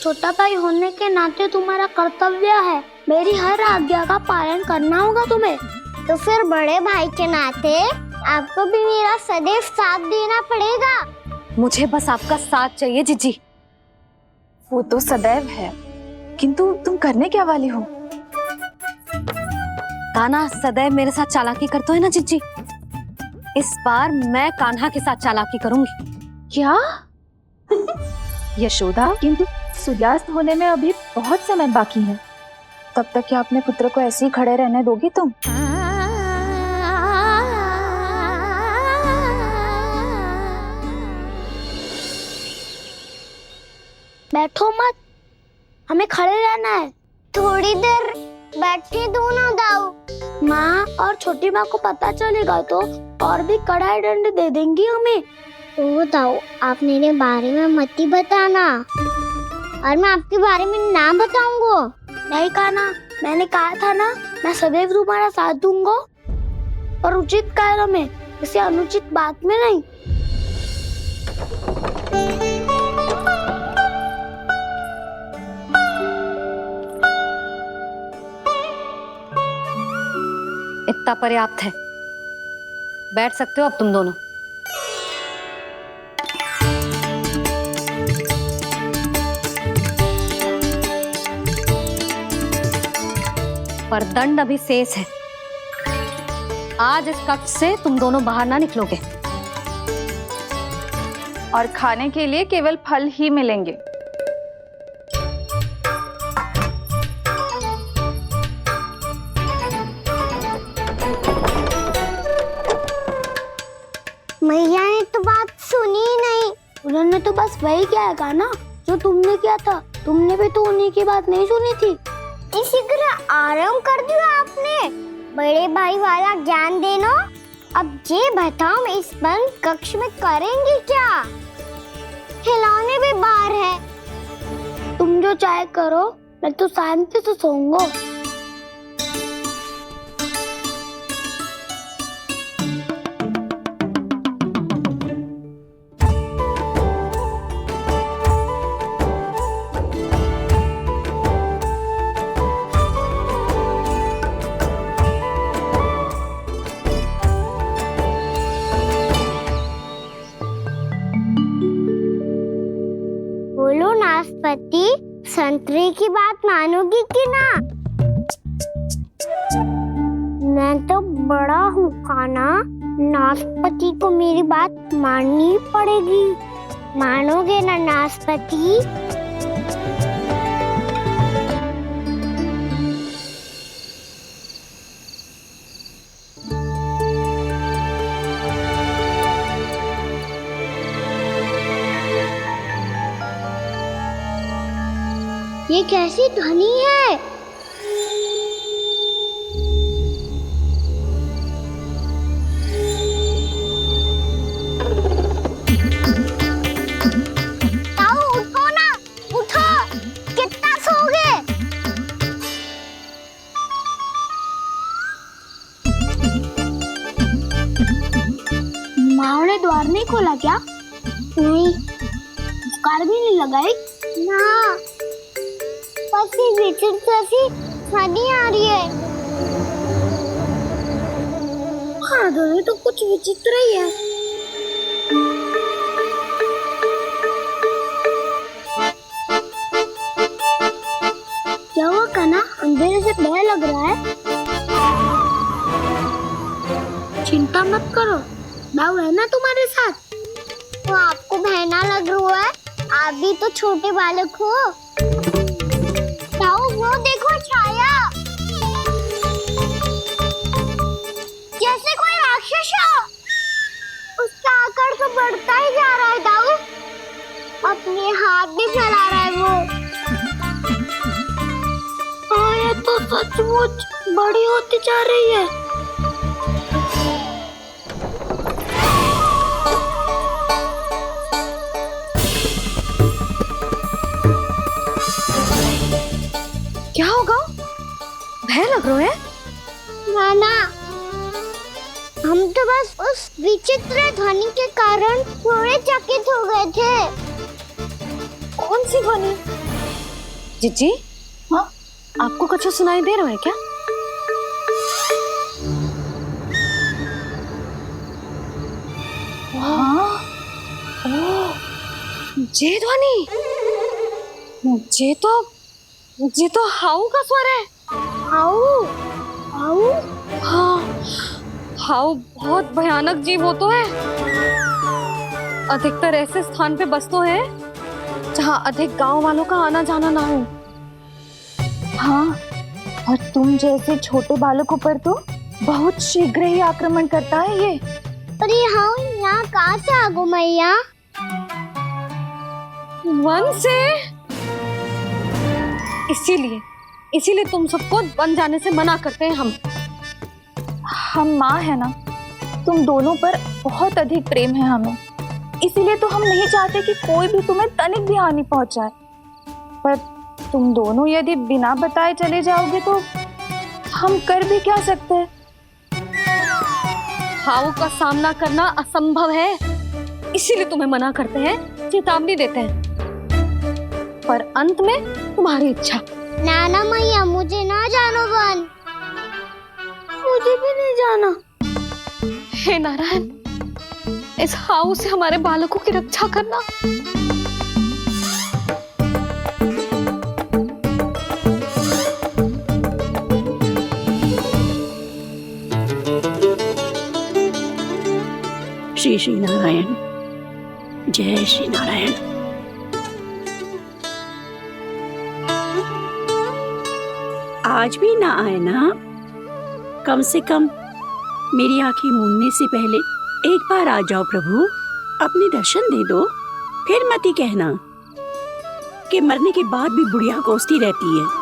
छोटा भाई होने के नाते तुम्हारा कर्तव्य है, मेरी हर आज्ञा का पालन करना होगा तुम्हें। तो फिर बड़े भाई के नाते आपको भी मेरा सदैव साथ देना पड़ेगा। मुझे बस आपका साथ चाहिए जीजी। वो तो सदैव है, किंतु तुम करने क्या वाली हो? कान्हा सदैव मेरे साथ चालाकी करता है ना जीजी, इस बार मैं कान्हा के साथ चालाकी करूंगी। क्या? यशोदा, किंतु सूर्यास्त होने में अभी बहुत समय बाकी है, तब तक क्या अपने पुत्र को ऐसे ही खड़े रहने दोगी तुम? बैठो मत, हमें खड़े रहना है। थोड़ी देर बैठे दो ना दाऊ। माँ और छोटी माँ को पता चलेगा तो और भी कड़ा दंड दे देंगी हमें। ओ दाऊ, आप मेरे बारे में मत ही बताना, और मैं आपके बारे में ना बताऊंगा। नहीं कान्हा, मैंने कहा था ना, मैं सदैव तुम्हारा साथ दूंगा, और उचित कार्य में, किसी अनुचित बात में नहीं। इतना पर्याप्त है, बैठ सकते हो अब तुम दोनों। पर दंड अभी शेष है। आज इस कक्ष से तुम दोनों बाहर ना निकलोगे, और खाने के लिए केवल फल ही मिलेंगे। मैया ने तो बात सुनी ही नहीं। उन्होंने तो बस वही किया है ना जो तुमने किया था। तुमने भी तो उन्हीं की बात नहीं सुनी थी। इसी तरह आराम कर दिया आपने। बड़े भाई वाला ज्ञान देना। अब ये बताओ, इस बंद कक्ष में करेंगे क्या? खिलौने भी बाहर है। तुम जो चाहे करो, मैं तो शांति से सोऊंगा। बोलो नाशपाती, संतरे की बात मानोगी कि ना? मैं तो बड़ा हूँ कान्हा, नाशपाती को मेरी बात माननी पड़ेगी। मानोगे ना नाशपाती? ये कैसी ध्वनि है? ताऊ उठो ना, उठो, कितना सोओगे? माँ ने द्वार नहीं खोला क्या? नहीं। कार भी नहीं लगाई? ना, पसी विचित्र सी ध्वनि आ रही है। हाँ, ध्वनि तो कुछ विचित्र ही है। क्या हुआ कान्हा, अंधेरे से डर लग रहा है? चिंता मत करो, दाऊ है ना तुम्हारे साथ। तो आपको बहना लग रहा है? आप भी तो छोटे बालक हो। ताऊ वो देखो छाया, जैसे कोई राक्षस हो। उसका आकार तो बढ़ता ही जा रहा है ताऊ, अपने हाथ भी फैला रहा है वो। हाँ, ये तो सचमुच बड़ी होती जा रही है। क्या होगा? भय लग रहा है? नाना, हम तो बस उस विचित्र ध्वनि के कारण थोड़े चकित हो गए थे। कौन सी ध्वनि? जीजी, हाँ? आपको कुछ सुनाई दे रहा है क्या? हाँ, ये ध्वनि, ये तो हाउ का स्वर है। हाउ हाउ हाँ, हाउ बहुत भयानक जीव हो तो है। अधिकतर ऐसे स्थान पे बसते हैं जहाँ अधिक गांव वालों का आना जाना ना हो। हाँ, और तुम जैसे छोटे बालकों पर तो बहुत शीघ्र ही आक्रमण करता है ये। पर ये हाउ यहाँ कहाँ से आ गो मैया? वन से। इसीलिए तुम सबको वन जाने से मना करते हैं हम माँ है ना, तुम दोनों पर बहुत अधिक प्रेम है हमें, इसीलिए तो हम नहीं चाहते कि कोई भी तुम्हें तनिक भी हानि पहुंचाए। पर तुम दोनों यदि बिना बताए चले जाओगे तो हम कर भी क्या सकते हैं? हाउ का सामना करना असंभव है, इसीलिए तुम्हें मना करते हैं, चेतावनी देते हैं। पर अंत में तुम्हारी इच्छा। नाना मैया, मुझे ना जानो वन। मुझे भी नहीं जाना। हे नारायण, इस हाउ से हमारे बालकों की रक्षा करना। श्री श्री नारायण, जय श्री नारायण। आज भी ना आए ना? कम से कम मेरी आंखें मूंदने से पहले एक बार आ जाओ प्रभु, अपने दर्शन दे दो। फिर मत ही कहना कि मरने के बाद भी बुढ़िया कोसती रहती है।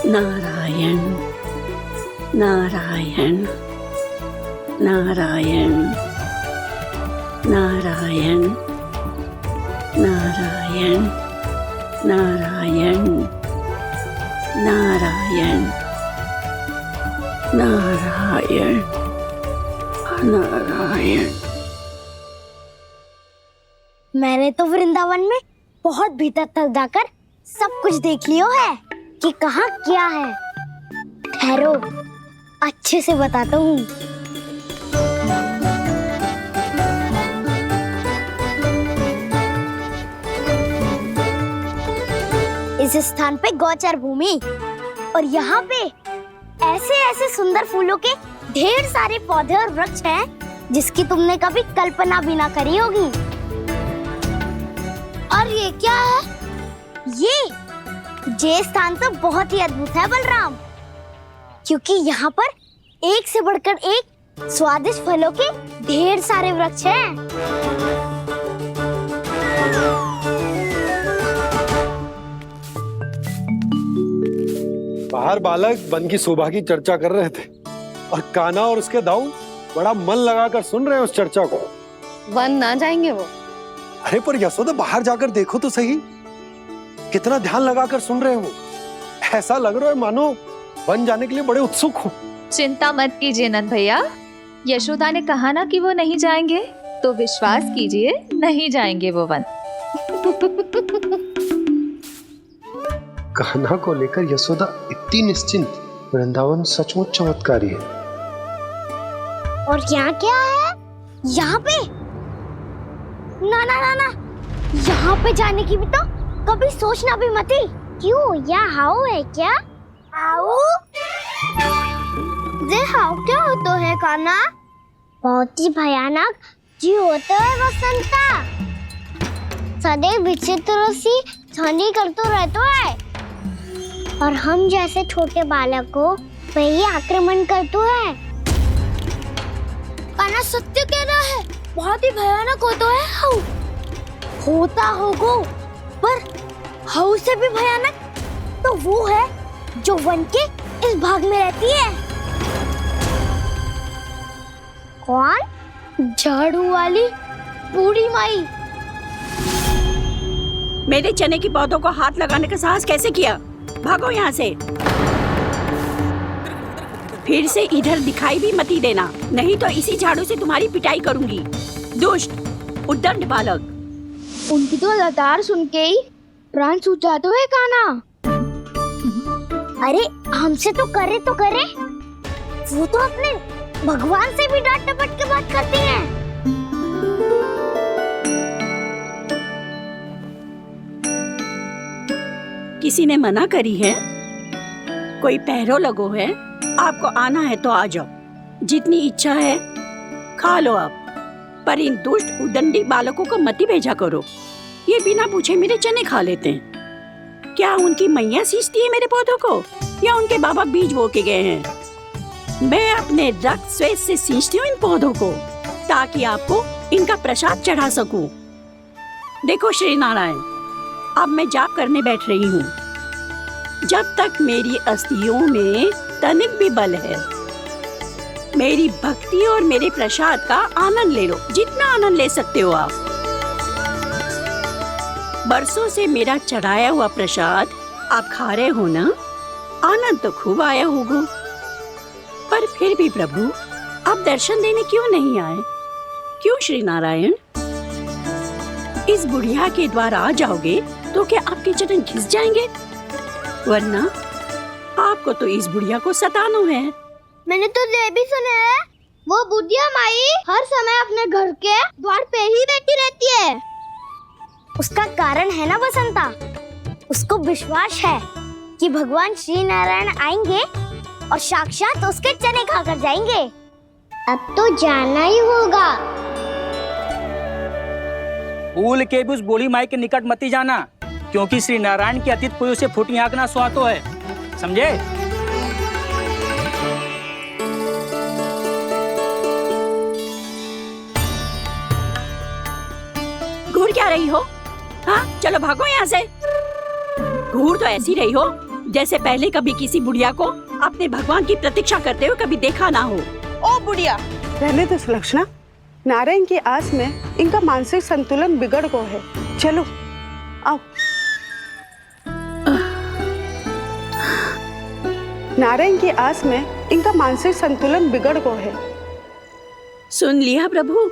नारायण नारायण नारायण नारायण नारायण नारायण नारायण नारायण नारायण। मैंने तो वृंदावन में बहुत भीतर तक जाकर सब कुछ देख लियो है कि कहाँ क्या है। ठहरो, अच्छे से बताता हूँ। इस स्थान पे गौचर भूमि, और यहाँ पे ऐसे ऐसे सुंदर फूलों के ढेर सारे पौधे और वृक्ष हैं जिसकी तुमने कभी कल्पना भी ना करी होगी। और ये क्या है? ये स्थान तो बहुत ही अद्भुत है बलराम, क्योंकि यहाँ पर एक से बढ़कर एक स्वादिष्ट फलों के ढेर सारे वृक्ष हैं। बाहर बालक वन की शोभा की चर्चा कर रहे थे और कान्हा और उसके दाऊ बड़ा मन लगाकर सुन रहे हैं उस चर्चा को। वन ना जाएंगे वो। अरे पर यशोदा, बाहर जाकर देखो तो सही, कितना ध्यान लगाकर सुन रहे हो। ऐसा लग रहा है मानो वन जाने के लिए बड़े उत्सुक हो। चिंता मत कीजिए नंद भैया, यशोदा ने कहा ना कि वो नहीं जाएंगे, तो विश्वास कीजिए नहीं जाएंगे वो वन। कान्हा को लेकर यशोदा इतनी निश्चिंत, वृंदावन सचमुच चमत्कारी है। और यहाँ क्या है? यहाँ पे ना ना ना ना, यहाँ पे जाने की भी तो कभी सोचना भी मत ही। क्यों, यहाँ हाउ है क्या? हाउ? ये हाउ क्या होता है कान्हा? बहुत ही भयानक जी होता है वसंता, सदैव विचित्र सी ध्वनि करते रहता है, और हम जैसे छोटे बालक को वही आक्रमण करते हैं। कान्हा सत्य कह रहा है, बहुत ही भयानक होता है हाउ। होता होगो, पर हाउ से भी भयानक तो वो है जो वन के इस भाग में रहती है। कौन? झाड़ू वाली बूढ़ी माई। मेरे चने की पौधों को हाथ लगाने का साहस कैसे किया? भागो यहाँ से। फिर से इधर दिखाई भी मती देना, नहीं तो इसी झाड़ू से तुम्हारी पिटाई करूंगी। दुष्ट उद्दंड बालक। उनकी तो लतार सुन के ही प्राण छूट जाते हुए काना। अरे हमसे तो करे, वो तो अपने भगवान से भी डांट डपट के बात करती हैं। किसी ने मना करी है? कोई पैरों लगो है? आपको आना है तो आ जाओ, जितनी इच्छा है खा लो आप, पर इन दुष्ट उदंडी बालकों को मत ही भेजा करो। ये बिना पूछे मेरे चने खा लेते हैं। क्या उनकी मैया सींचती है मेरे पौधों को, या उनके बाबा बीज बो के गए हैं? मैं अपने रक्त स्वेद से सींचती हूँ इन पौधों को, ताकि आपको इनका प्रसाद चढ़ा सकूं। देखो श्री नारायण, अब मैं जाप करने बैठ रही हूँ। जब तक मेरी अस्थियों में तनिक भी बल है, मेरी भक्ति और मेरे प्रसाद का आनंद ले लो, जितना आनंद ले सकते हो आप। बरसों से मेरा चढ़ाया हुआ प्रसाद आप खा रहे हो ना, आनंद तो खूब आया होगा। पर फिर भी प्रभु, आप दर्शन देने क्यों नहीं आए? क्यों श्री नारायण? इस बुढ़िया के द्वार आ जाओगे तो क्या आपके चरण घिस जाएंगे? वरना आपको तो इस बुढ़िया को सताना है। मैंने तो ये भी सुना है, वो बुढ़िया माई हर समय अपने घर के द्वार पे ही बैठी रहती है। उसका कारण है ना बसंता, उसको विश्वास है कि भगवान श्री नारायण आएंगे और साक्षात उसके चने खाकर जाएंगे। अब तो जाना ही होगा। भूल के भी उस बूढ़ी माई के निकट मत ही जाना, क्योंकि श्री नारायण की अतीत पुरुष से फूटी आंख ना सुहातो है, समझे? घूर क्या रही हो? हाँ, चलो भागो यहाँ से। घूर तो ऐसी रही हो जैसे पहले कभी किसी बुढ़िया को अपने भगवान की प्रतीक्षा करते हुए कभी देखा ना हो। ओ बुढ़िया, रहने दो सुलक्षणा। नारायण की आस में इनका मानसिक संतुलन बिगड़ गया है। चलो आओ। नारायण की आस में इनका मानसिक संतुलन बिगड़ गया है। सुन लिया प्रभु,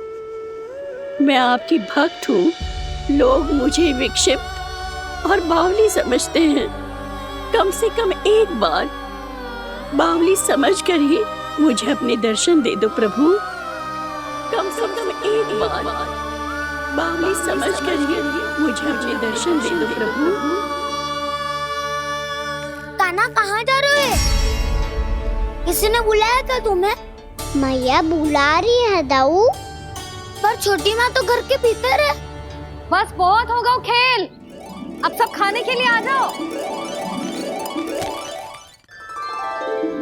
मैं आपकी भक्त हूँ। लोग मुझे विक्षिप्त और बावली समझते हैं। कम से कम एक बार बावली समझकर ही मुझे अपने दर्शन दे दो प्रभु। कम से कम एक बार बावली समझकर ही मुझे अपने दर्शन दे दो प्रभु। कान्हा कहाँ जा रहे हो? किसी ने बुलाया था तुम्हें? मैया बुला रही है दाऊ। पर छोटी माँ तो घर के भीतर है। बस बहुत हो गया खेल, अब सब खाने के लिए आ जाओ।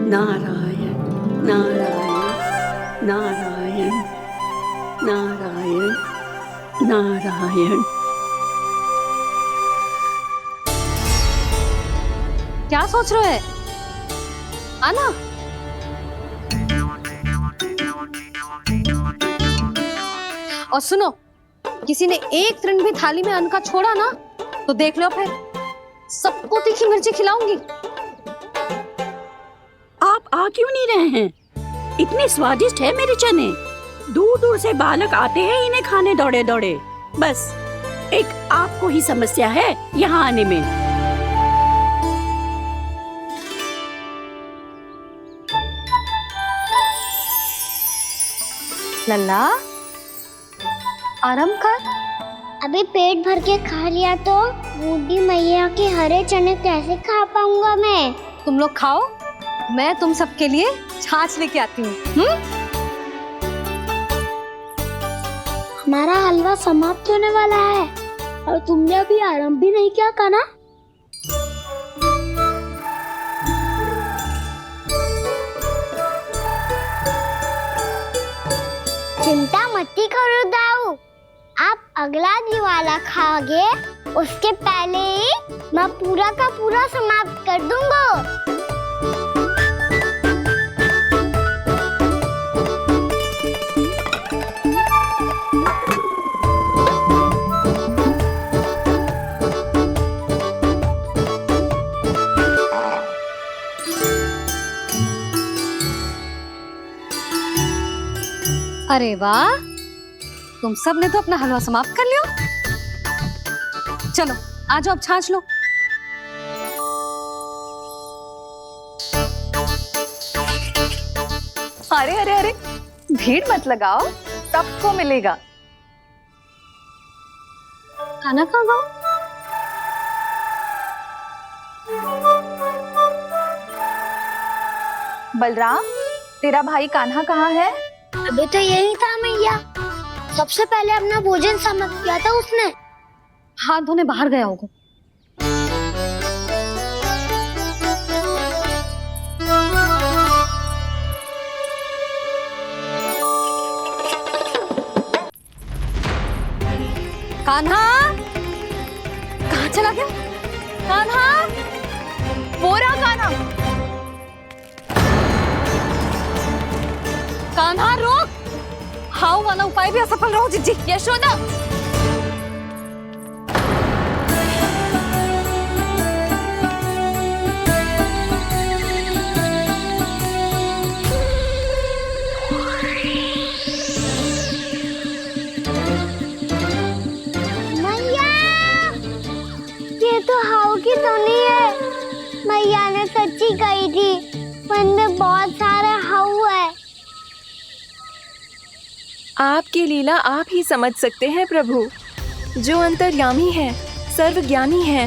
नारायण नारायण नारायण नारायण नारायण। क्या सोच रहे हैं? आना। और सुनो, किसी ने एक तृण भी थाली में अन्न का छोड़ा ना, तो देख लो फिर सबको तीखी मिर्ची खिलाऊंगी। आप आ क्यों नहीं रहे हैं? इतने स्वादिष्ट है मेरे चने। दूर दूर से बालक आते हैं इन्हें खाने दौड़े दौड़े। बस एक आपको ही समस्या है यहाँ आने में। लल्ला, आराम कर। अभी पेट भर के खा लिया तो बूढ़ी मैया के हरे चने कैसे खा पाऊंगा मैं? तुम लोग खाओ, मैं तुम सबके लिए छाछ लेके आती हूँ। हमारा हलवा समाप्त होने वाला है और तुमने अभी आराम भी नहीं किया कान्हा। चिंता मत करो दाऊ, आप अगला दिवाला खाओगे उसके पहले ही मैं पूरा का पूरा समाप्त कर दूंगा। अरे वाह, तुम सब ने तो अपना हलवा समाप्त कर लिया। चलो आ जाओ, अब छाछ लो। अरे अरे अरे, भीड़ मत लगाओ, सबको मिलेगा। खाना खा गो। बलराम, तेरा भाई कान्हा कहाँ है? अभी तो यही था मैया, सबसे पहले अपना भोजन समाप्त किया था उसने। हाथ धोने बाहर गया होगा। कान्हा कहाँ चला गया? कान्हा, वो रहा कान्हा। कान्हा रोक, हाउ वाला उपाय भी असफल रहो जिज्जी। यशोदा, मैया, ये तो हाउ की तो नहीं है। मैया ने सच्ची कही थी, वन में बहुत सारे हाउ है। आपकी लीला आप ही समझ सकते हैं प्रभु। जो अंतर्यामी है, सर्वज्ञानी है,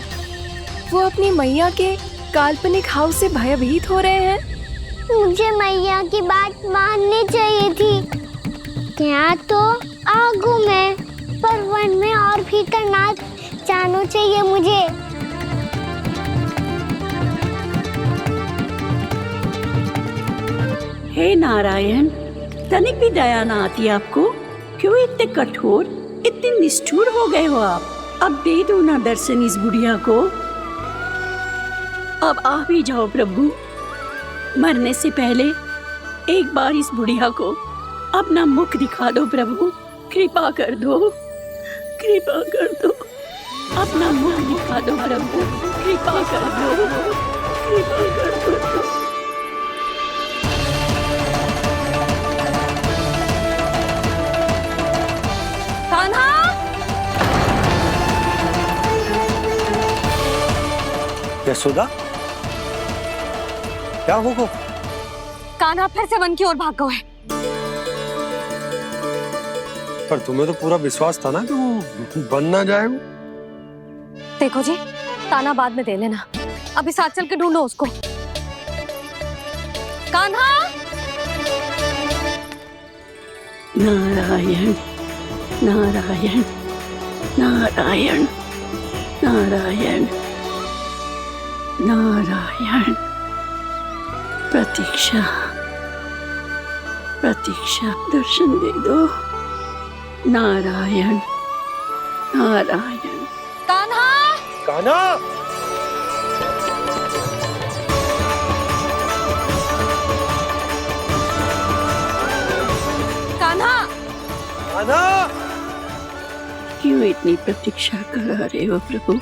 वो अपनी मैया के काल्पनिक हाव से भयभीत हो रहे हैं। मुझे मैया की बात माननी चाहिए थी। यहाँ तो आगू में, पर वन में और भीतर ना जाना चाहिए मुझे। हे नारायण, तनिक भी दया ना आती आपको? क्यों इतने कठोर, इतने निष्ठुर हो गए हो आप? अब दे दो ना दर्शन इस बुढ़िया को। अब आ भी जाओ प्रभु, मरने से पहले एक बार इस बुढ़िया को अपना मुख दिखा दो प्रभु। कृपा कर दो, कृपा कर दो, अपना मुख दिखा दो प्रभु। कृपा कर दो, कृपा कर दो। कान्हा, यशोदा, क्या होगा? कान्हा फिर से वन की ओर भाग गए। पर तुम्हें तो पूरा विश्वास था ना कि वो बन ना जाए। देखो जी, ताना बाद में दे लेना, अभी साथ चल के ढूंढो उसको। कान्हा, नारायण नारायण नारायण नारायण नारायण। प्रतीक्षा प्रतीक्षा, दर्शन दे दो। नारायण नारायण। कान्हा, कान्हा, कान्हा, कान्हा। क्यों इतनी प्रतीक्षा करा रहे हो प्रभु?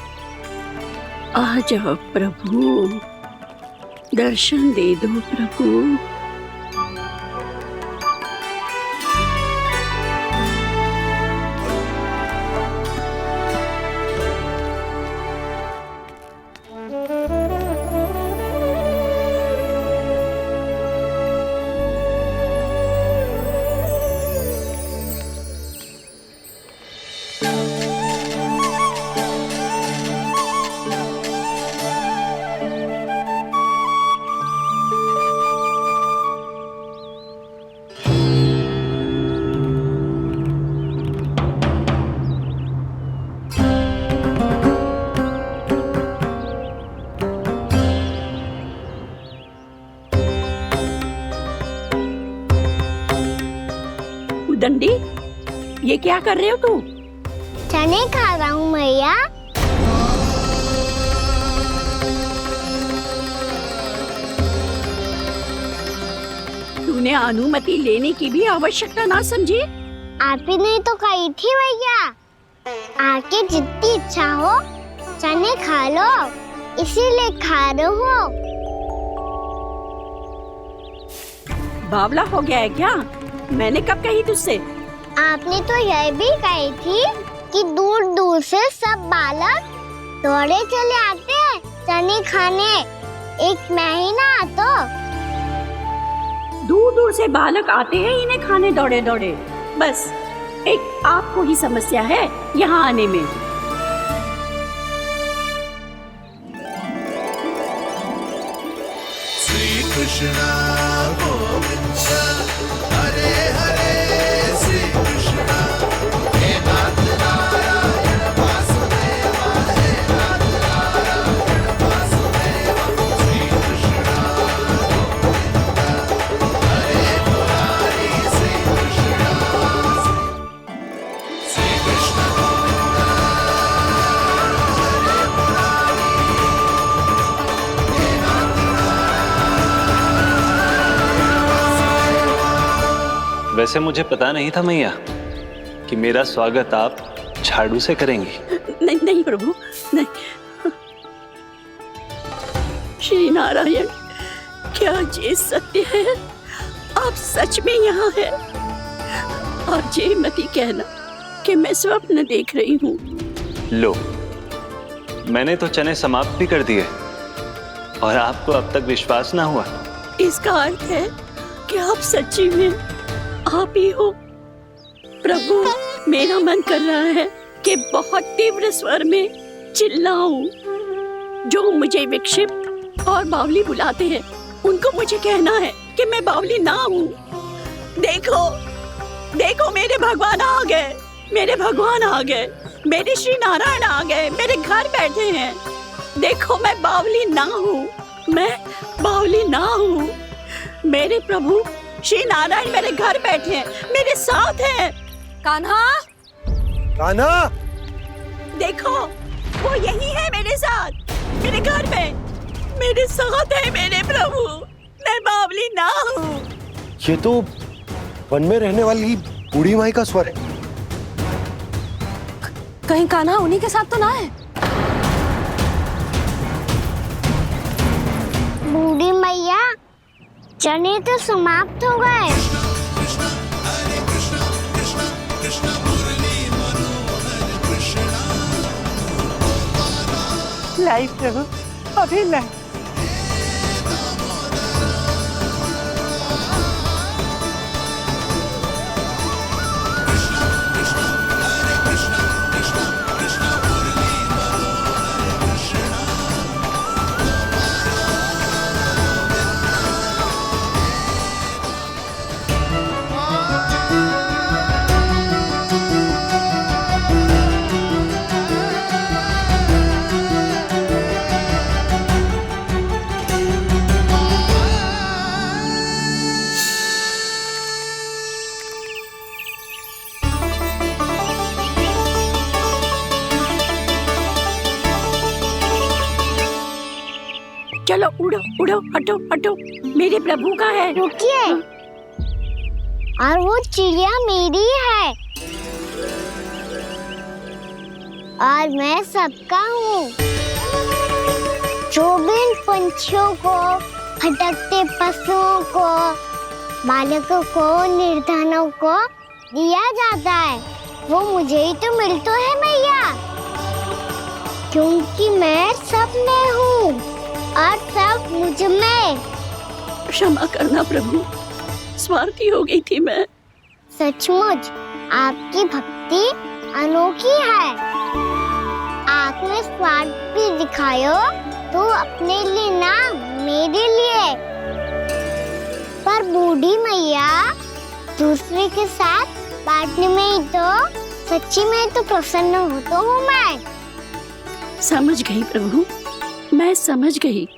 आ जाओ प्रभु, दर्शन दे दो प्रभु। दंडी, ये क्या कर रहे हो तू? चने खा रहा हूँ मैया। तूने अनुमति लेने की भी आवश्यकता ना समझी? आप ही ने तो कही थी भैया, आके जितनी इच्छा हो चने खा लो, इसीलिए खा रहे हो। बावला हो गया है क्या? मैंने कब कही तुझसे? आपने तो यह भी कही थी कि दूर दूर से सब बालक दौड़े चले आते हैं चने खाने, एक महीना तो दूर दूर से बालक आते हैं इन्हें खाने दौड़े दौड़े। बस एक आपको ही समस्या है यहाँ आने में। श्री कृष्णा गोविंद हरे हरे श्री कृष्णा हे नाथ नारायण वासुदेव हे नाथ नारायण वासुदेव श्री कृष्णा गोविंद हरे मुरारी श्री कृष्णा श्री कृष्ण गोविंद हरे मुरारी हे नाथ वैसे मुझे पता नहीं था मैया कि मेरा स्वागत आप झाड़ू से करेंगी। नहीं नहीं प्रभु, नहीं। श्री नारायण, क्या ये सत्य है? आप सच में यहाँ हैं? और ये मती कहना कि मैं स्वप्न देख रही हूँ। लो, मैंने तो चने समाप्त भी कर दिए और आपको अब तक विश्वास ना हुआ। इसका अर्थ है कि आप सच्ची में आप ही हो। प्रभु, मेरा मन कर रहा है कि बहुत तीव्र स्वर में चिल्लाऊं। जो मुझे विक्षिप्त और बावली बुलाते हैं उनको मुझे कहना है कि मैं बावली ना हूँ। देखो देखो, मेरे भगवान आ गए, मेरे भगवान आ गए, मेरे श्री नारायण आ गए, मेरे घर बैठे हैं। देखो, मैं बावली ना हूँ, मैं बावली ना हूँ। मेरे प्रभु श्री नारायण मेरे घर बैठे हैं, मेरे साथ हैं। कान्हा, कान्हा, देखो, वो यही है मेरे साथ, मेरे घर में, मेरे साथ है मेरे प्रभु। मैं बावली ना हूँ। ये तो वन में रहने वाली बूढ़ी माई का स्वर है। कहीं कान्हा उन्हीं के साथ तो ना है? बूढ़ी मैया, चने तो समाप्त हो गए। लाई प्रभु, अभी लाई। चलो उड़ो उड़ो, हटो हटो, मेरे प्रभु का है। रुकिए, और वो चिड़िया मेरी है और मैं सबका हूँ। जो भी इन पंछियों को, भटकते पशुओं को, बालकों को, निर्धनों को दिया जाता है, वो मुझे ही तो मिलता है मैया, क्योंकि मैं सब में हूँ और सब मुझ में। क्षमा करना प्रभु, स्वार्थी हो गई थी मैं। सचमुच आपकी भक्ति अनोखी है। आपने स्वार्थ भी दिखायो तो अपने लिए ना, मेरे लिए। पर बूढ़ी मैया, दूसरे के साथ बांटने में ही तो सच्ची में तो प्रसन्न होता हूँ मैं। समझ गई प्रभु, मैं समझ गई।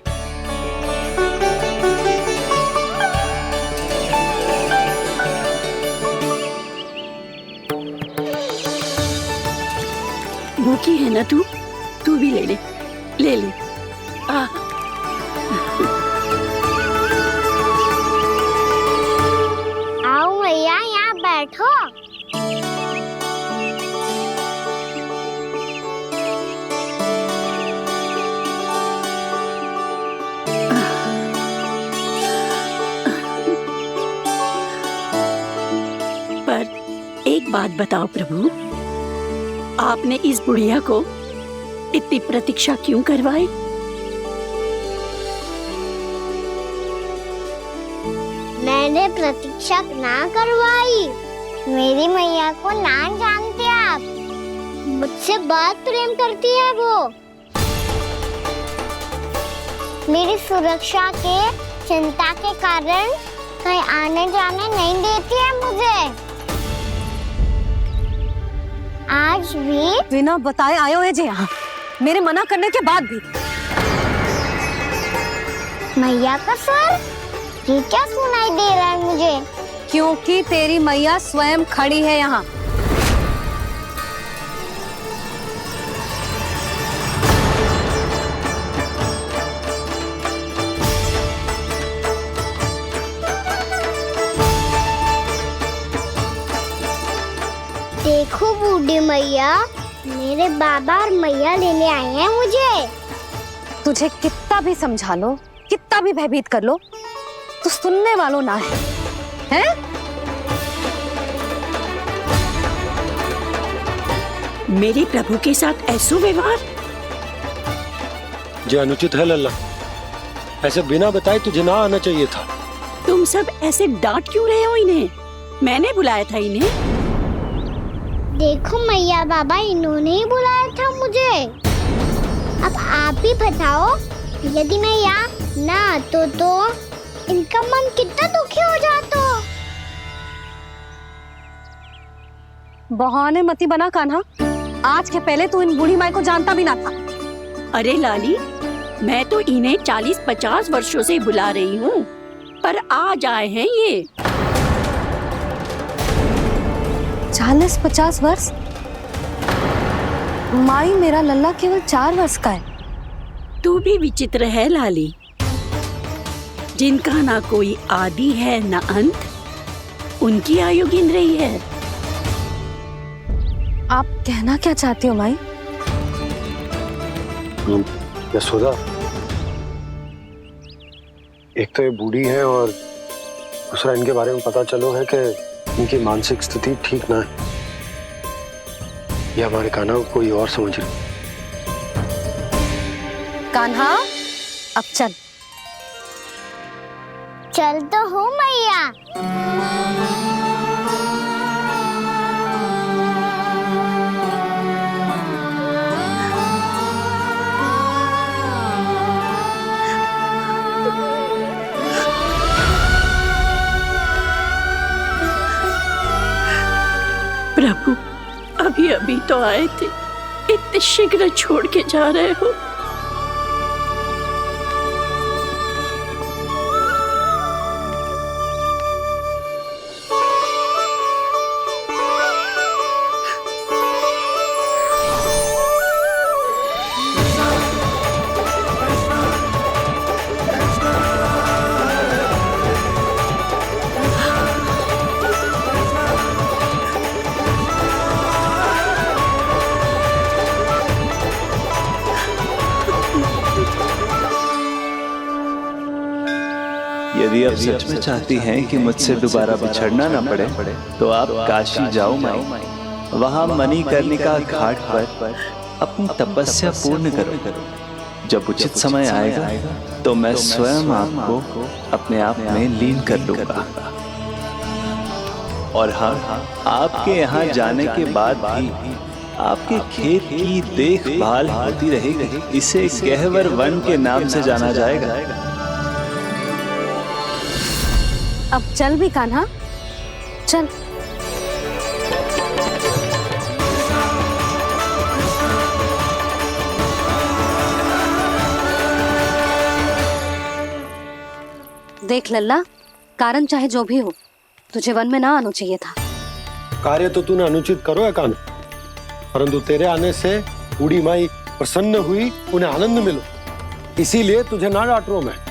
भूखी है ना तू भी ले ले, ले ले। आओ मैया, यहाँ बैठो। बात बताओ प्रभु, आपने इस बुढ़िया को इतनी प्रतीक्षा क्यों करवाई? मैंने प्रतीक्षा ना करवाई। मेरी मैया को ना जानते आप, मुझसे बहुत प्रेम करती है वो। मेरी सुरक्षा के चिंता के कारण कहीं आने जाने नहीं देती है मुझे। आज भी बिना बताए आए हुए जी यहाँ, मेरे मना करने के बाद भी। मैया का स्वर, ये क्या सुनाई दे रहा है मुझे? क्योंकि तेरी मैया स्वयं खड़ी है यहाँ। देखो बूढ़ी मैया, मेरे बाबा और मैया लेने आए हैं मुझे। तुझे कितना भी समझा लो, कितना भी भयभीत कर लो, तो सुनने वालों ना है, हैं? मेरे प्रभु के साथ ऐसा व्यवहार जो अनुचित है लल्ला। ऐसे बिना बताए तुझे ना आना चाहिए था। तुम सब ऐसे डांट क्यों रहे हो इन्हें? मैंने बुलाया था इन्हें। देखो मैया बाबा, इन्होंने ही बुलाया था मुझे। अब आप ही बताओ, यदि मैं यहाँ ना आतो तो इनका मन कितना दुखी हो जाता। बहाने मती बना कान्हा, आज के पहले तू इन बूढ़ी माई को जानता भी ना था। अरे लाली, मैं तो इन्हें 40-50 वर्षों से बुला रही हूँ, पर आज आए हैं ये। 40-50 वर्ष? माई, मेरा लल्ला केवल 4 वर्ष का है। तू भी विचित्र है लाली, जिनका ना कोई आदि है ना अंत, उनकी आयु गिन रही है। आप कहना क्या चाहती हो माई? यशोदा, एक तो ये बूढ़ी है और दूसरा इनके बारे में पता चलो है कि इनकी मानसिक स्थिति ठीक ना है। ये हमारे कान्हा को कोई और समझ रही। कान्हा, अब चल। चल तो हूँ मैया। प्रभु, अभी अभी तो आए थे, इतने शीघ्र छोड़ के जा रहे हो? यदि आप सच में चाहती हैं कि मुझसे दोबारा बिछड़ना न पड़े, तो आप काशी जाओ माई। वहां मणिकर्णिका घाट पर अपनी तपस्या पूर्ण करो। जब उचित समय आएगा तो मैं स्वयं आपको अपने आप में लीन कर लूंगा। और हाँ, आपके यहाँ जाने के बाद भी आपके खेत की देखभाल होती रहेगी। इसे गहवर वन के नाम से जाना जाएगा। अब चल भी कान्हा, चल। देख लल्ला, कारण चाहे जो भी हो, तुझे वन में ना आना चाहिए था। कार्य तो तूने अनुचित करो है कान्हा, परंतु तेरे आने से बूढ़ी माई प्रसन्न हुई, उन्हें आनंद मिलो, इसीलिए तुझे ना डांट रहा हूं मैं।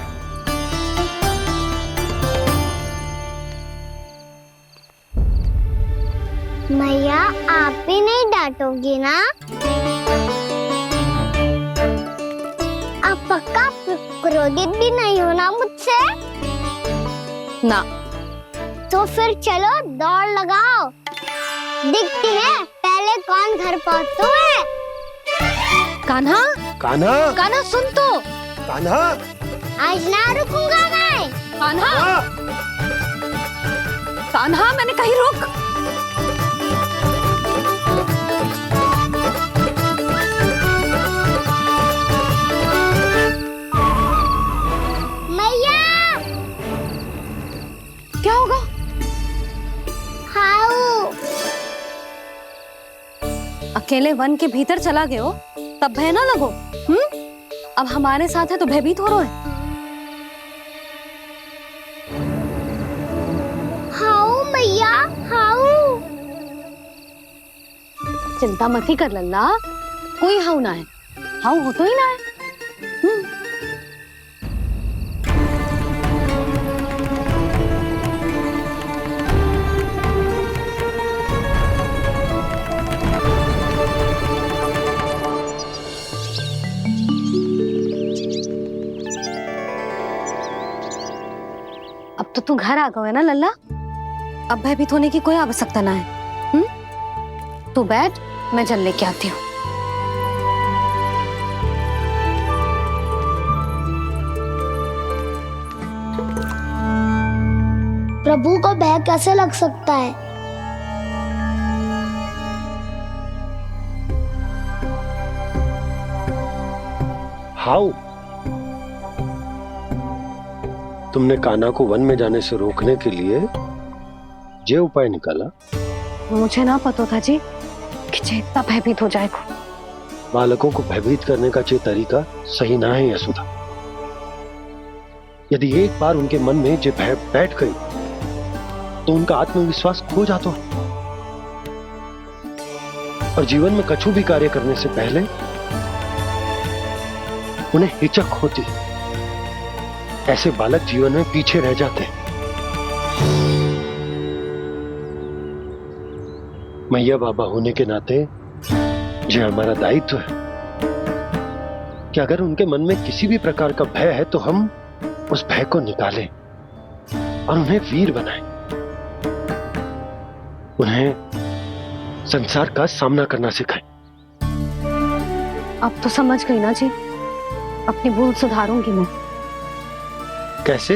मैया, आप भी नहीं डांटोगी ना? आप पक्का क्रोधित भी नहीं हो ना मुझसे? ना। तो फिर चलो दौड़ लगाओ। दिखती है पहले कौन घर पहुंचता है। कान्हा, कान्हा, कान्हा सुन तो। कान्हा, आज ना रुकूंगा मैं। कान्हा, कान्हा, मैंने कही रुक। मैया, क्या होगा? हाउ अकेले वन के भीतर चला गए हो तब भय ना लगो। अब हमारे साथ है तो भयभीत हो रहे हो। हाउ मैया, हाउ। चिंता मत ही कर लल्ला, कोई हाउ ना है। हाउ हो तो ही ना है। अब तो तू घर आ गए ना लल्ला, अब भयभीत होने की कोई आवश्यकता ना है। तू बैठ, मैं जल लेके आती हूँ। प्रभु को भय कैसे लग सकता है? हाउ? तुमने कान्हा को वन में जाने से रोकने के लिए ये उपाय निकाला? मुझे ना पता था जी कि जे इतना भयभीत हो जाएगा। बालकों को भयभीत करने का ये तरीका सही ना है यशोदा। यदि एक बार उनके मन में ये भय बैठ गई तो उनका आत्मविश्वास खो जाता है और जीवन में कछु भी कार्य करने से पहले उन्हें हिचक होती। ऐसे बालक जीवन में पीछे रह जाते हैं। मैया बाबा होने के नाते यह हमारा दायित्व है कि अगर उनके मन में किसी भी प्रकार का भय है तो हम उस भय को निकालें और उन्हें वीर बनाएं, उन्हें संसार का सामना करना सिखाएं। अब तो समझ गई ना जी, अपनी भूल सुधारूंगी मैं। कैसे?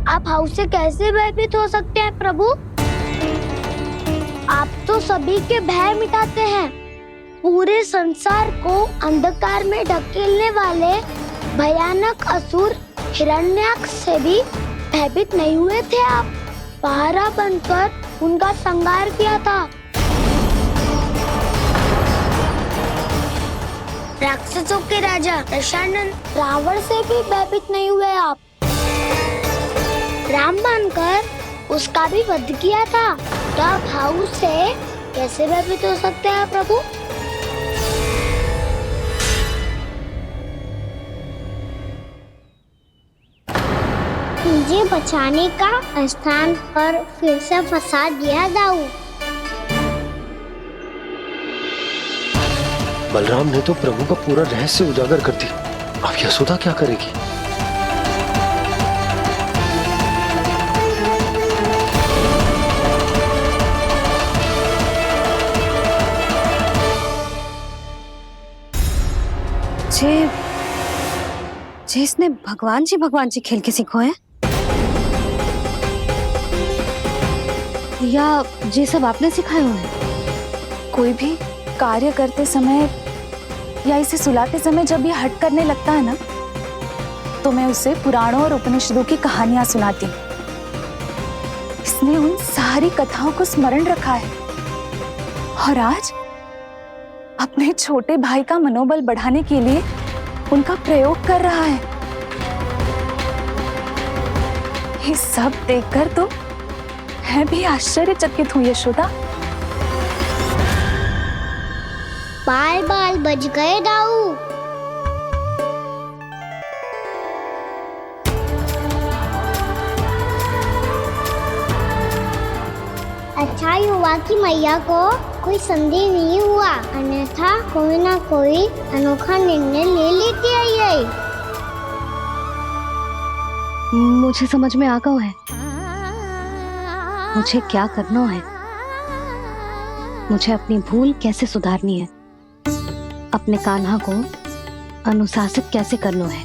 आप हाउ से कैसे भयभीत हो सकते हैं प्रभु? आप तो सभी के भय मिटाते हैं। पूरे संसार को अंधकार में ढकेलने वाले भयानक असुर हिरण्याक्ष से भी भयभीत नहीं हुए थे आप। पहरा बनकर उनका संहार किया था। राक्षसों के राजा दशानन रावण से भी भयभीत नहीं हुए आप। राम बनकर उसका भी वध किया था। तो आप हाउ से कैसे भयभीत हो सकते हैं प्रभु? मुझे बचाने का स्थान पर फिर से फंसा दिया दाऊ। बलराम ने तो प्रभु का पूरा रहस्य उजागर कर दिया। अब यशोदा क्या करेगी? इसने भगवान जी खेल के सीखो है या ये सब आपने सिखाए हुए हैं? कोई भी कार्य करते समय या इसे सुलाते समय जब ये हट करने लगता है ना, तो मैं उसे पुराणों और उपनिषदों की कहानियां सुनाती हूँ। इसने उन सारी कथाओं को स्मरण रखा है और आज अपने छोटे भाई का मनोबल बढ़ाने के लिए उनका प्रयोग कर रहा है। ये सब देखकर तो मैं भी आश्चर्यचकित हूँ यशोदा। बाल बाल बज गए दाऊ। अच्छा ही हुआ कि मैया को कोई संदेह नहीं हुआ, अन्यथा कोई ना कोई अनोखा निर्णय ले लेती आई। मुझे समझ में आ गया है मुझे क्या करना है। मुझे अपनी भूल कैसे सुधारनी है, अपने कान्हा को अनुशासित कैसे करना है,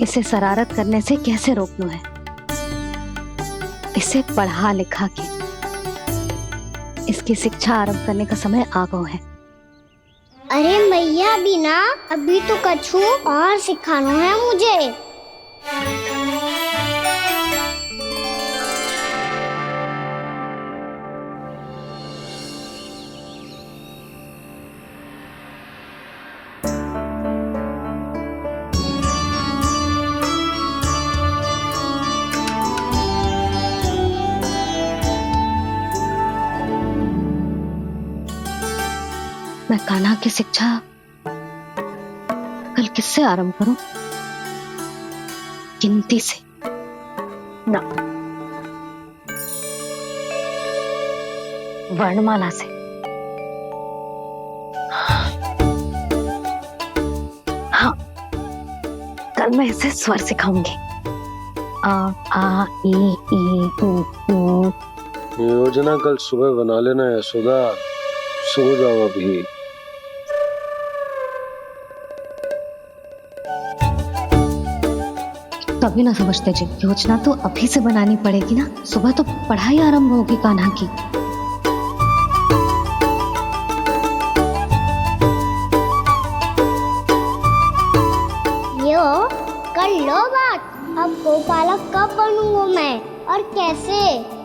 इसे शरारत करने से कैसे रोकना है, इसे पढ़ा लिखा के इसकी शिक्षा आरंभ करने का समय आ गया है। अरे मैया बिना, अभी तो कछु और सिखाना है मुझे। मैं कान्हा की शिक्षा कल किससे आरंभ करूं? गिनती से ना, वर्णमाला से। हाँ, कल मैं इसे स्वर सिखाऊंगी। आ आ ई ई उ ऊ। योजना कल सुबह बना लेना यशोदा, सो जाओ अभी। तभी ना समझते जी, योजना तो अभी से बनानी पड़ेगी ना, सुबह तो पढ़ाई आरंभ होगी कान्हा की। यो कर लो बात, अब गोपालक कब बनूंगा मैं और कैसे?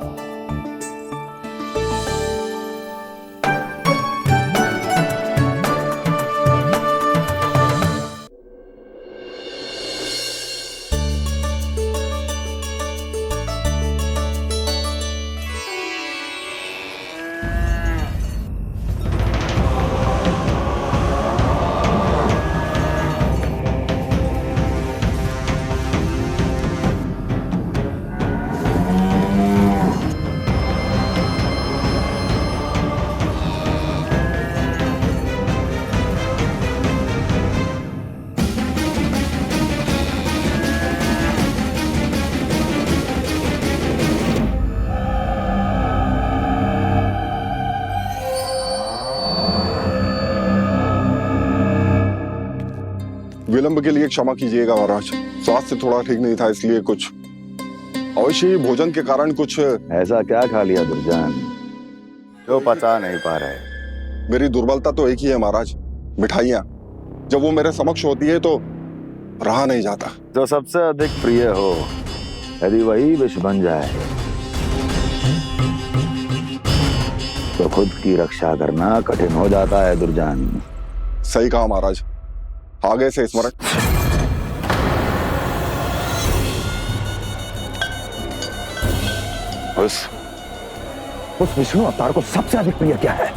विलंब के लिए क्षमा कीजिएगा महाराज, स्वास्थ्य थोड़ा ठीक नहीं था, इसलिए कुछ अवश्य ही भोजन के कारण कुछ। ऐसा क्या खा लिया दुर्जन जो पचा नहीं पा रहे? मेरी दुर्बलता तो एक ही है महाराज, मिठाइयाँ। जब वो मेरे समक्ष होती है तो रहा नहीं जाता। जो सबसे अधिक प्रिय हो, यदि वही विष बन जाए तो खुद की रक्षा करना कठिन हो जाता है दुर्जन। सही कहा महाराज, आगे से स्मरण। उस विष्णु अवतार को सबसे अधिक प्रिय क्या है?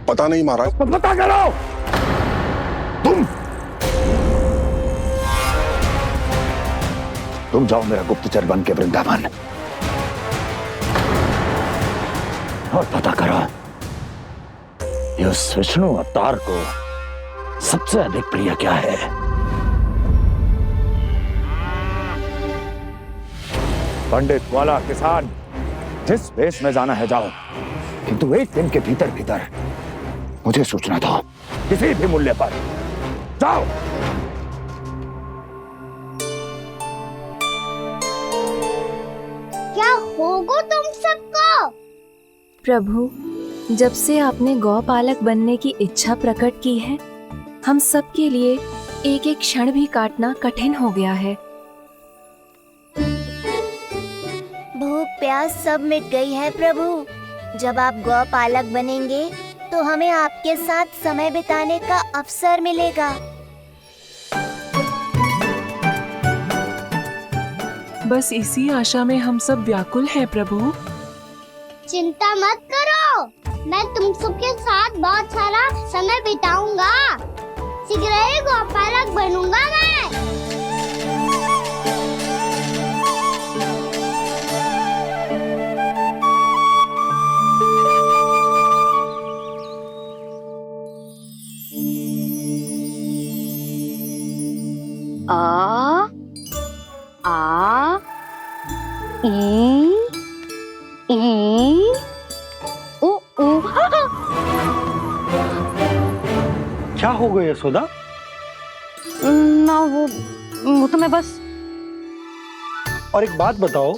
पता नहीं महाराज। पता करो। तुम जाओ मेरा गुप्तचर बन के वृंदावन और पता करो उस विष्णु अवतार को सबसे अधिक प्रिय क्या है। पंडित, वाला, किसान, जिस वेश में जाना है जाओ, किंतु एक दिन के भीतर भीतर मुझे सूचना दो, किसी भी मूल्य पर। जाओ। क्या होगा तुम सबको? प्रभु, जब से आपने गौपालक बनने की इच्छा प्रकट की है, हम सब के लिए एक एक क्षण भी काटना कठिन हो गया है। भूख प्यास सब मिट गई है प्रभु। जब आप गौपालक बनेंगे तो हमें आपके साथ समय बिताने का अवसर मिलेगा। बस इसी आशा में हम सब व्याकुल हैं प्रभु। चिंता मत करो, मैं तुम सबके साथ बहुत सारा समय बिताऊंगा। शीघ्र ही गोपालक बनूंगा मैं। आ आ ई ई उ हो गया यशोदा? ना वो तो मैं बस। और एक बात बताओ,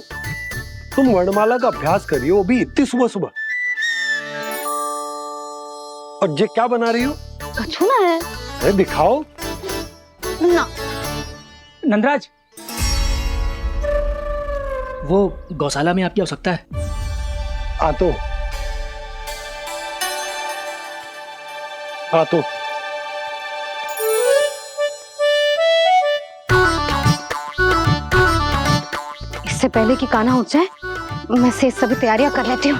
तुम वर्णमाला का अभ्यास कर रही हो, वो भी इतनी सुबह सुबह, और ये क्या बना रही हो? कछुआ है। अरे दिखाओ ना। नंदराज, वो गौशाला में आपकी आवश्यकता है। आ तो इससे पहले कि कान्हा उठ जाए, मैं से सभी तैयारियां कर लेती हूँ।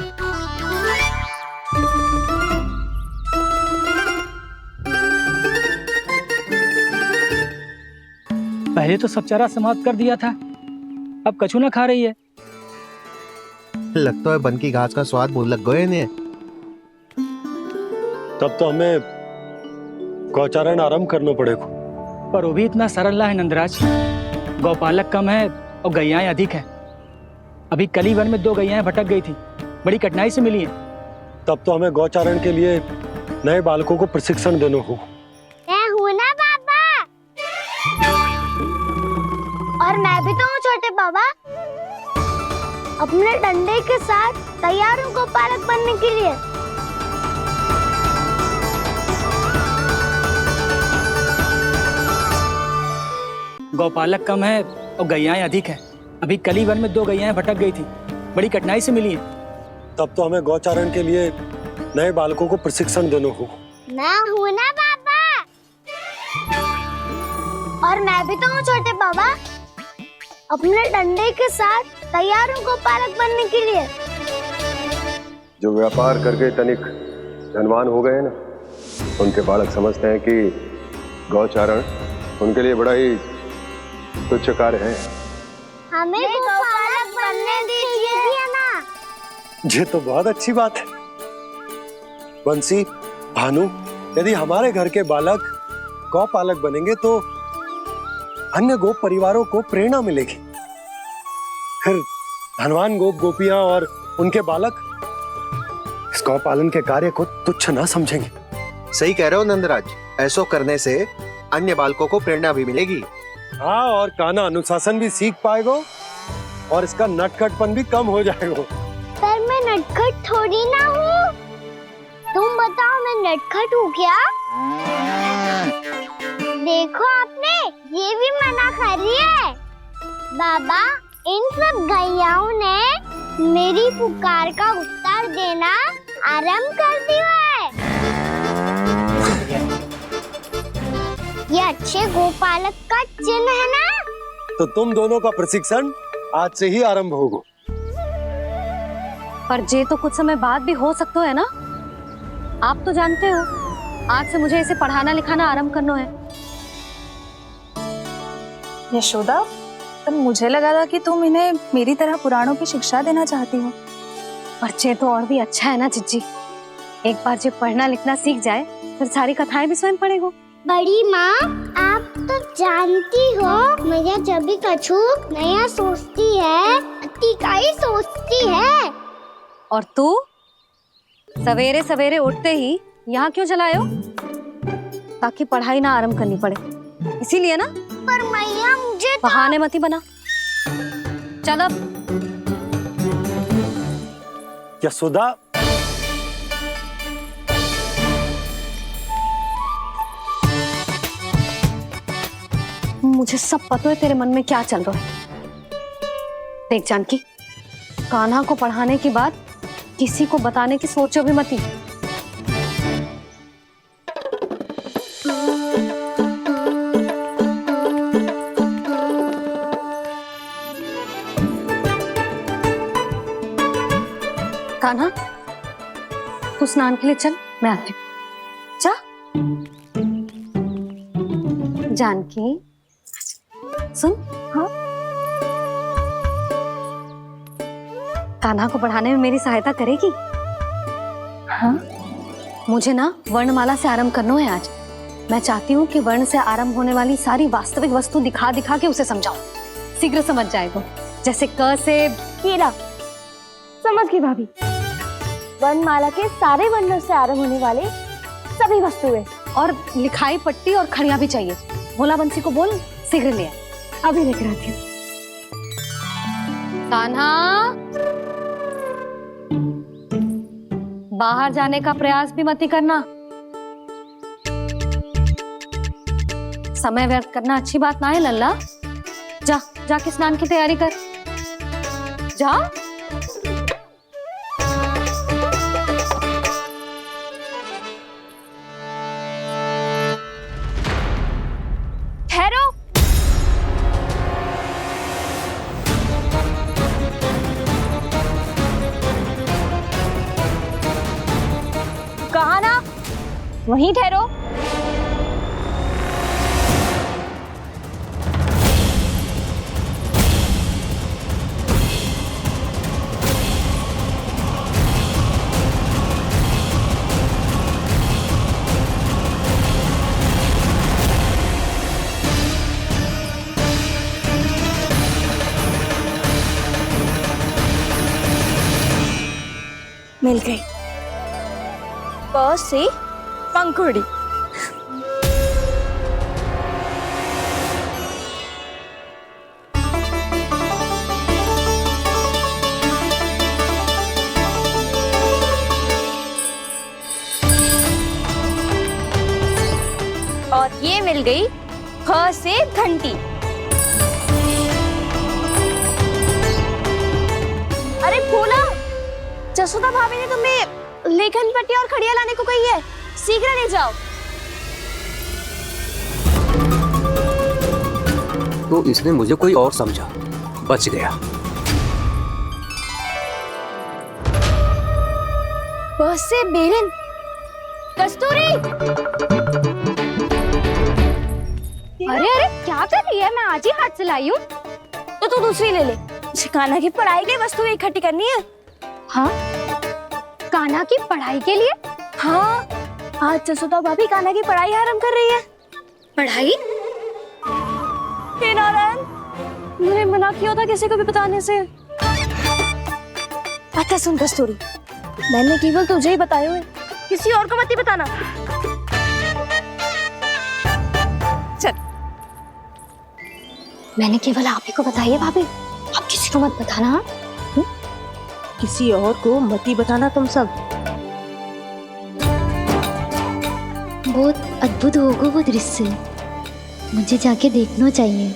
पहले तो सब चारा समाप्त कर दिया था, अब कछुआ खा रही है। लगता है बन की घास का स्वाद मुंह लग गए ने। तब तो हमें गौचारण आरंभ करना पड़ेगा। पर वो भी इतना सरल है नंदराज। गौपालक कम है और गैयाएं अधिक है। अभी कली वन में 2 गैयाएं भटक गई थी, बड़ी कठिनाई से मिली है। तब तो हमें गौचारण के लिए नए बालकों को प्रशिक्षण देना होगा। मैं हूँ ना बाबा, और मैं भी तो हूँ छोटे बाबा। अपने डंडे के साथ तैयार हूँ गौपालक बनने के लिए। गौपालक कम है और गैयाएं अधिक है। अभी कली वन में 2 गैयाएं भटक गई थी, बड़ी कठिनाई से मिली है। तब तो हमें गौचारण के लिए नए बालकों को प्रशिक्षण देना होगा। मैं हूँ ना बाबा, और मैं भी तो हूँ छोटे बाबा। अपने डंडे के साथ तैयार हूँ गौपालक बनने के लिए। जो व्यापार करके तनिक धनवान हो गए ना, उनके बालक समझते हैं कि गौचारण उनके लिए बड़ा ही तुच्छ कार्य है। हमें गौपालक बनने दीजिए ना। ये तो बहुत अच्छी बात है। बंसी, भानु, यदि हमारे घर के बालक गौपालक बनेंगे तो अन्य गोप परिवारों को प्रेरणा मिलेगी। फिर धनवान गोप गोपियां और उनके बालक इस गौपालन के कार्य को तुच्छ ना समझेंगे। सही कह रहे हो नंदराज, ऐसा करने से अन्य बालकों को प्रेरणा भी मिलेगी। हाँ, और कान्हा अनुशासन भी सीख पाएगा और इसका नटखटपन भी कम हो जाएगा। पर मैं नटखट थोड़ी ना हूँ। तुम बताओ, मैं नटखट हूँ क्या? देखो आपने ये भी मना कर रही है। बाबा, इन सब गैयाओं ने मेरी पुकार का उत्तर देना आरंभ कर दिया है। ये अच्छे गोपालक का चिन्ह है ना? तो तुम दोनों का प्रशिक्षण आज से ही आरंभ होगा। पर जे तो कुछ समय बाद भी हो सकता है ना। आप तो जानते हो, आज से मुझे इसे पढ़ाना लिखाना आरंभ करना है। यशोदा, पर मुझे लगा था कि तुम इन्हें मेरी तरह पुराणों की शिक्षा देना चाहती हो। पर जे तो और भी अच्छा है ना जिज्जी। एक बार जब पढ़ना लिखना सीख जाए, फिर सारी कथाएं भी स्वयं पढ़ेगा। बड़ी माँ, आप तो जानती हो मैया जब भी कछु नया सोचती है, अतिका ही सोचती है। और तू सवेरे सवेरे उठते ही यहाँ क्यों चलाए हो? ताकि पढ़ाई ना आरंभ करनी पड़े, इसीलिए ना। पर मैया मुझे बहाने मत ही बना। चल अब। यशोदा, मुझे सब पता है तेरे मन में क्या चल रहा है। देख जानकी, कान्हा को पढ़ाने के बाद किसी को बताने की सोचो भी मत ही। कान्हा, तू स्नान के लिए चल, मैं आती हूँ। जा। जानकी, सुन। हाँ? कान्हा को पढ़ाने में मेरी सहायता करेगी? हाँ? मुझे ना वर्णमाला से आरंभ करना है आज। मैं चाहती हूँ कि वर्ण से आरंभ होने वाली सारी वास्तविक वस्तु दिखा दिखा के उसे समझाऊं। शीघ्र समझ जाएगा। जैसे क से कीड़ा। समझ गई भाभी। वर्णमाला के सारे वर्णों से आरंभ होने वाले सभी वस्तुएं। और लिखाई पट्टी और खड़िया भी चाहिए। भोला बंसी को बोल शीघ्र ले आए। अभी लेकर आती हूँ। कान्हा, बाहर जाने का प्रयास भी मत ही करना। समय व्यर्थ करना अच्छी बात ना है लल्ला। जा जाके स्नान की तैयारी कर। जा। ठहरो। कहा ना, वहीं ठहरो। मिल गई। प से पंखुड़ी। और ये मिल गई ख से घंटी। अरे भोला, जसोदा भाभी ने तुम्हें लेखन पट्टी और खड़िया लाने को कही है, शीघ्र ले जाओ। तो इसने मुझे कोई और समझा, बच गया। बस से बेलन। कस्तूरी, अरे अरे क्या कर रही है? मैं आज ही हाथ से लाई हूँ। तो तू दूसरी ले ले। कान्हा की पढ़ाई की वस्तु इकट्ठी करनी है। हाँ, कान्हा की पढ़ाई के लिए? हाँ, आज जसोदा भाभी कान्हा की पढ़ाई आरंभ कर रही है। पढ़ाई? हे नारायण, मैंने मना किया था किसी को भी बताने से। अच्छा सुन कस्तूरी, मैंने केवल तुझे ही बताए हुए, किसी और को मत ही बताना। चल। मैंने केवल आप ही को बताई है भाभी, आप किसी को मत बताना। किसी और को मत ही बताना तुम सब। बहुत अद्भुत होगा वो दृश्य, मुझे जाके देखना चाहिए।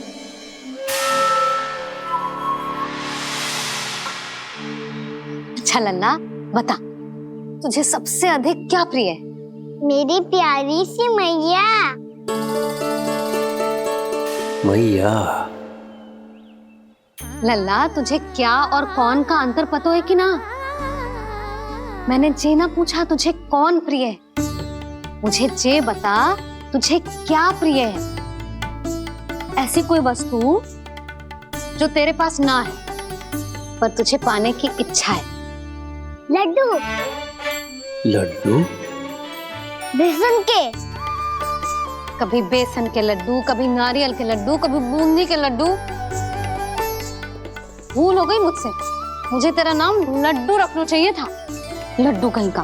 अच्छा लल्ला, बता तुझे सबसे अधिक क्या प्रिय है? मेरी प्यारी सी मैया। मैया। लल्ला, तुझे क्या और कौन का अंतर पता है कि ना? मैंने जे ना पूछा तुझे कौन प्रिय है, मुझे जे बता तुझे क्या प्रिय है। ऐसी कोई वस्तु जो तेरे पास ना है पर तुझे पाने की इच्छा है। लड्डू। लड्डू? बेसन के। कभी बेसन के लड्डू, कभी नारियल के लड्डू, कभी बूंदी के लड्डू। भूल हो गई मुझसे, मुझे तेरा नाम लड्डू रखना चाहिए था। लड्डू कहीं का।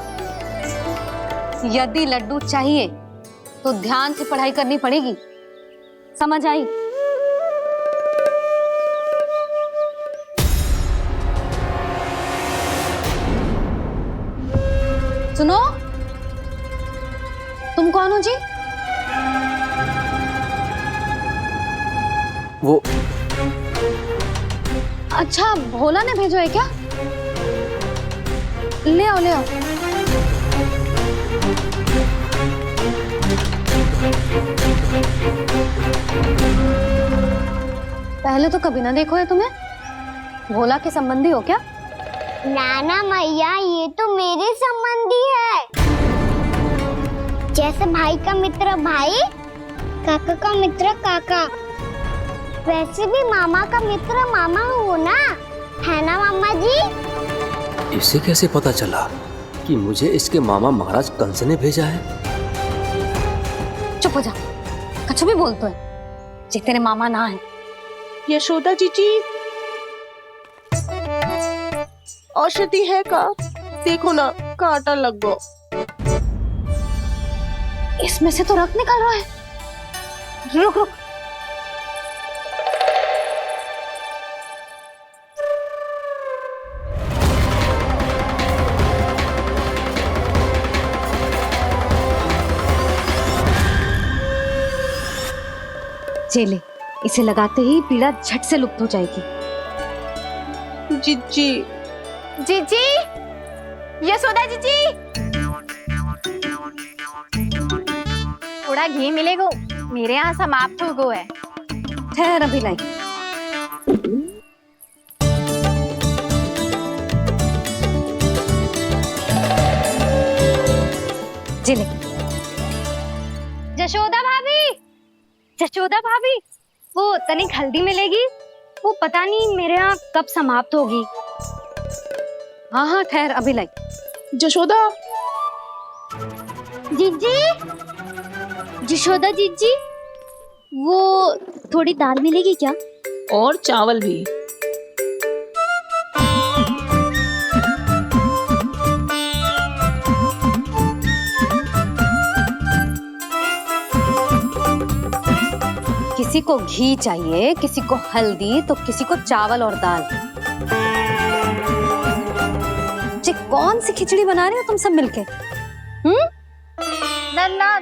यदि लड्डू चाहिए तो ध्यान से पढ़ाई करनी पड़ेगी, समझ आई? सुनो, तुम कौन हो जी? वो अच्छा, भोला ने भेजो है क्या? ले आओ, ले आओ। पहले तो कभी ना देखो है तुम्हें। भोला के संबंधी हो क्या? नाना मैया, ये तो मेरे संबंधी है। जैसे भाई का मित्र भाई, काका का मित्र काका, वैसे भी मामा का मित्र मामा हो ना, है ना मामा जी? इसे कैसे पता चला कि मुझे इसके मामा महाराज कंस ने भेजा है? चुप हो जा, कछु भी बोलते है जे तेरे मामा ना है। यशोदा जीजी, औषधि है का? देखो ना, कांटा लग गो। इसमें से तो रक्त निकल रहा है। रुक रुक, चले, इसे लगाते ही पीड़ा झट से लुप्त हो जाएगी। जीजी, जीजी, यशोदा जीजी, थोड़ा घी मिलेगा, मेरे यहाँ समाप्त हो गया है। ठहर अभी लाई। जिले, जशोदा भाभी, जशोदा भाभी, वो तनिक हल्दी मिलेगी? वो पता नहीं मेरे यहाँ कब समाप्त होगी। हाँ हाँ ठहर अभी लाई। जशोदा, जीजी, जशोदा जीजी, वो थोड़ी दाल मिलेगी क्या? और चावल भी। किसी को घी चाहिए, किसी को हल्दी, तो किसी को चावल और दाल। जी कौन सी खिचड़ी बना रहे हो तुम सब मिलके? नन्ना,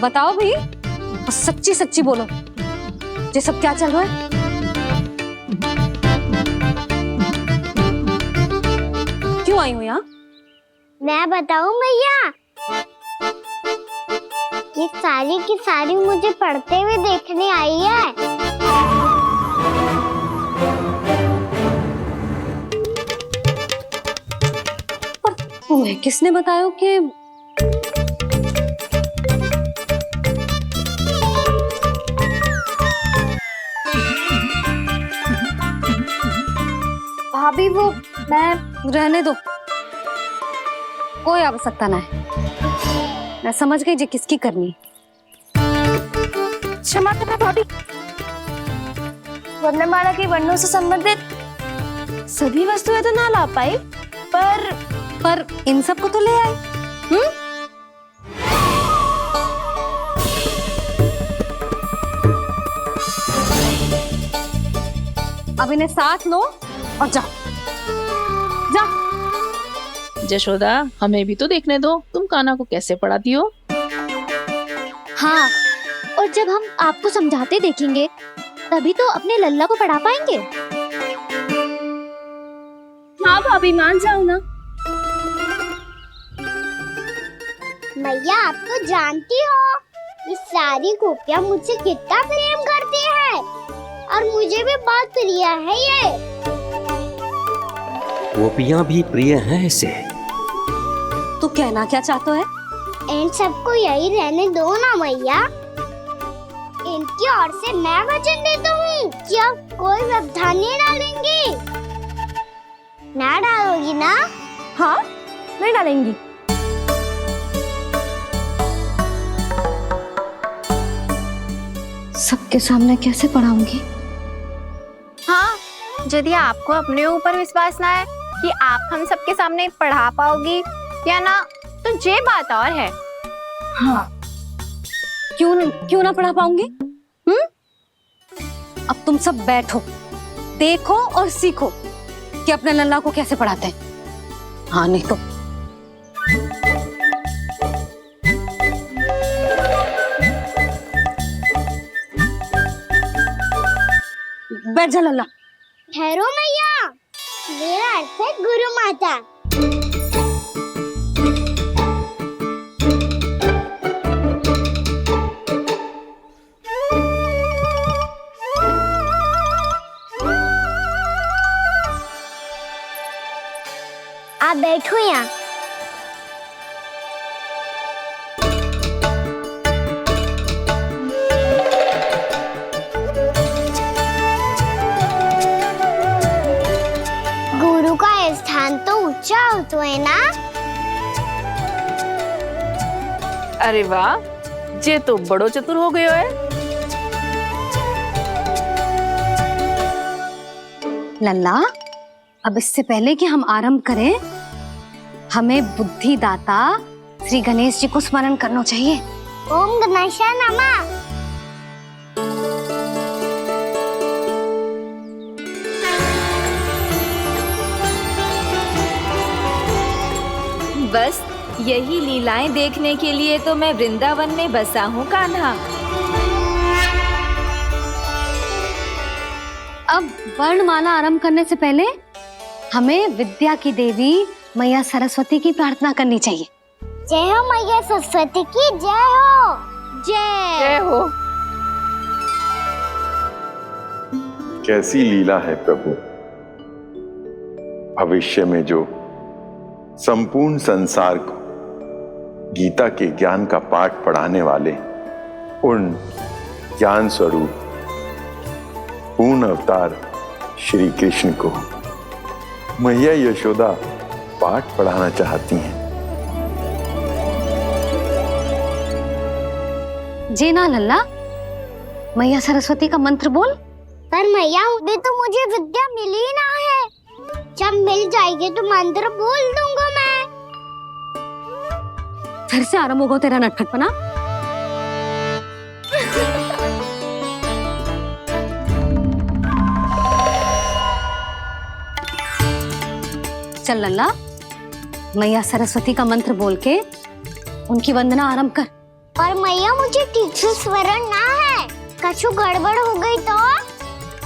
बताओ भाई, सच्ची सच्ची बोलो, ये सब क्या चल रहा है? क्यों आई हो यहाँ? मैं बताऊं भैया, ये सारी की सारी मुझे पढ़ते हुए देखने आई है। तुम्हें किसने बताया कि भाभी? वो मैं रहने दो, कोई आवश्यकता ना है। मैं समझ गई जी किसकी करनी। क्षमा करना भाभी, वर्णमाला के वर्णों से संबंधित सभी वस्तुएं तो ना ला पाई, पर इन सब को तो ले आए। अब इन्हें साथ लो और जाओ। जा। जशोदा, हमें भी तो देखने दो, तुम कान्हा को कैसे पढ़ाती हो। हाँ, और जब हम आपको समझाते देखेंगे तभी तो अपने लल्ला को पढ़ा पाएंगे। हाँ भाभी, मान जाओ ना। मैया, आप तो जानती हो ये सारी गोपियां मुझसे कितना प्रेम करती है, और मुझे भी बहुत प्रिय है ये। गोपियां भी प्रिय हैं इसे। तू कहना क्या चाहता है? इन सबको यही रहने दो ना मैया। इनकी ओर से मैं वचन देता हूँ कि अब कोई व्यवधान नहीं डालेंगी। ना डालोगी ना? हाँ, नहीं डालेंगी। सबके सामने कैसे पढ़ाऊंगी? हाँ, यदि आपको अपने ऊपर विश्वास ना है कि आप हम सबके सामने पढ़ा पाओगी या ना, तो ये बात और है। हाँ, क्यों ना पढ़ा पाऊंगी? अब तुम सब बैठो, देखो और सीखो कि अपने लल्ला को कैसे पढ़ाते हैं। हाँ, नहीं तो बैठ जा लल्ला। ठहरो मैया, मेरा अर्थ है गुरु माता। आप बैठो यहाँ। गुरु का स्थान तो ऊंचा होता है ना? अरे वाह, जे तो बड़ो चतुर हो गयो है। लल्ला, अब इससे पहले कि हम आरंभ करें, हमें बुद्धिदाता श्री गणेश जी को स्मरण करना चाहिए। ओम गणेशाय नमः। बस यही लीलाएं देखने के लिए तो मैं वृंदावन में बसा हूँ कान्हा। अब वर्णमाला आरंभ करने से पहले हमें विद्या की देवी मैया सरस्वती की प्रार्थना करनी चाहिए। जय हो मैया सरस्वती की जय हो। जय हो। कैसी लीला है प्रभु। भविष्य में जो संपूर्ण संसार को गीता के ज्ञान का पाठ पढ़ाने वाले उन ज्ञान स्वरूप पूर्ण अवतार श्री कृष्ण को मैया यशोदा पाठ पढ़ाना चाहती हैं। जी ना लल्ला, मैया सरस्वती का मंत्र बोल। पर मैया अभी तो मुझे विद्या मिली ना है। जब मिल जाएगी तो मंत्र बोल दूंगा मैं। फिर से आरंभ होगा तेरा नटखटपना। चल लल्ला, मैया सरस्वती का मंत्र बोल के उनकी वंदना आरंभ कर। पर मैया मुझे ठीक से स्मरण ना है, कछु गड़बड़ हो गई तो?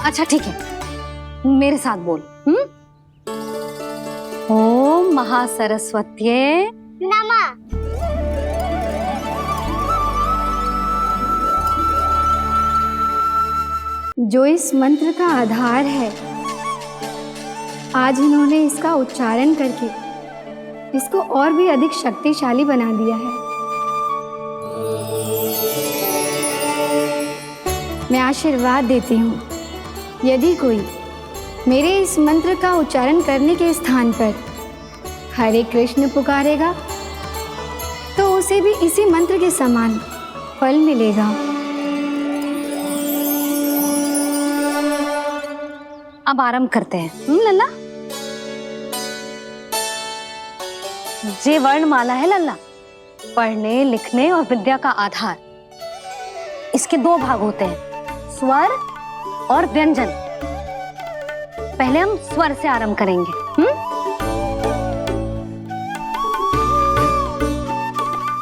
अच्छा ठीक है, मेरे साथ बोल। ओम महासरस्वत्ये नमः। जो इस मंत्र का आधार है, आज इन्होंने इसका उच्चारण करके इसको और भी अधिक शक्तिशाली बना दिया है। मैं आशीर्वाद देती हूँ, यदि कोई मेरे इस मंत्र का उच्चारण करने के स्थान पर हरे कृष्ण पुकारेगा तो उसे भी इसी मंत्र के समान फल मिलेगा। अब आरंभ करते हैं। लल्ला, जे वर्णमाला है लल्ला, पढ़ने लिखने और विद्या का आधार। इसके दो भाग होते हैं, स्वर और व्यंजन। पहले हम स्वर से आरंभ करेंगे।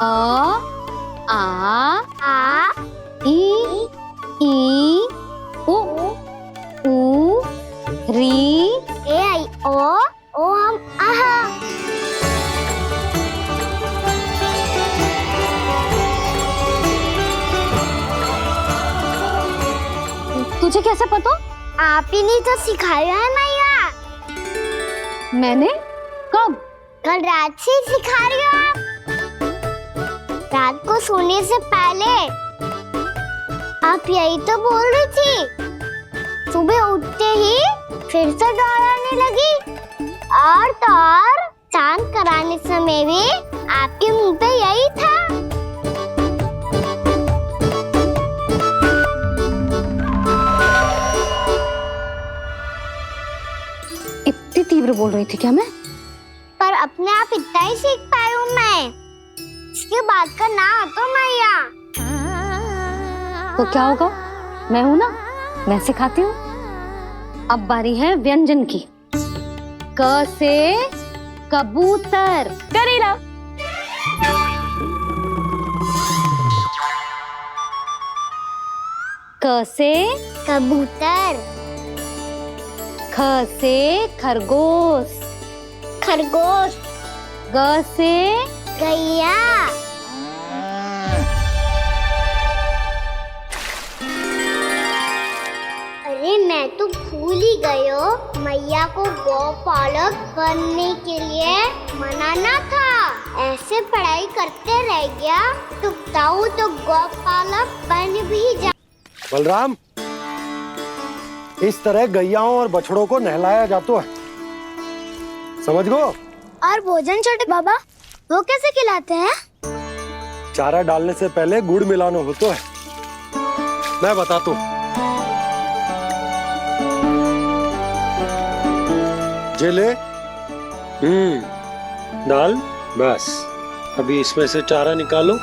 अ, आ, ई, उ, ऊ, री, ए आई ओ हम आहा। तुझे कैसे पता? आप ही ने तो सिखाया है मैया। मैंने? कब? कल रात से सिखा रही हो आप। रात को सोने से पहले आप यही तो बोल रही थी। सुबह उठते ही फिर से दोहराने लगी, और तो और स्नान कराने समय भी आपके मुंह पे यही था। इतनी तीव्र बोल रही थी क्या मैं? पर अपने आप इतना ही सीख पाई हूँ मैं। इसके बाद का ना तो मैया। तो क्या होगा? मैं हूं ना, मैं सिखाती हूँ। अब बारी है व्यंजन की। क से कबूतर। करेला। क से कबूतर। ख से खरगोश। खरगोश। ग से गैया। अरे मैं तो भूल ही गई हो, मैया को गौपालक बनने के लिए मनाना था। ऐसे पढ़ाई करते रह गया तो बताओ तो गौपालक बन भी जा। बलराम, इस तरह गैयाओं और बछड़ों को नहलाया जाता है, समझ गो? और भोजन छोटे बाबा, वो कैसे खिलाते हैं? चारा डालने से पहले गुड़ मिलाना होता है। मैं बताता हूँ। जे ले, दाल, बस अभी इसमें से चारा निकालो।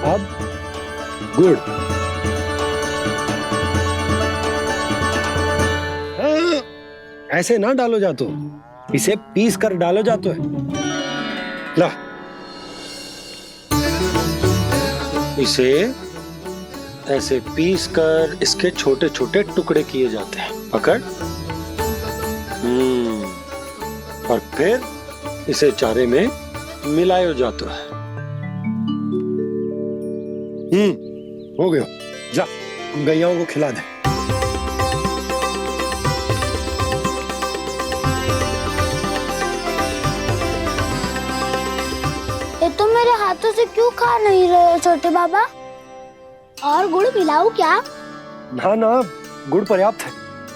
अब गुड़, ऐसे ना डालो जातो, इसे पीस कर डालो जातो है। ला, इसे ऐसे पीस कर इसके छोटे छोटे टुकड़े किए जाते हैं। पकड़। और फिर इसे चारे में मिलायो जाता है। हो गया, जा गैयाओं को खिला दे। ये तो मेरे हाथों से क्यों खा नहीं रहे हो छोटे बाबा? और गुड़ मिलाऊं क्या? ना ना, गुड़ पर्याप्त है।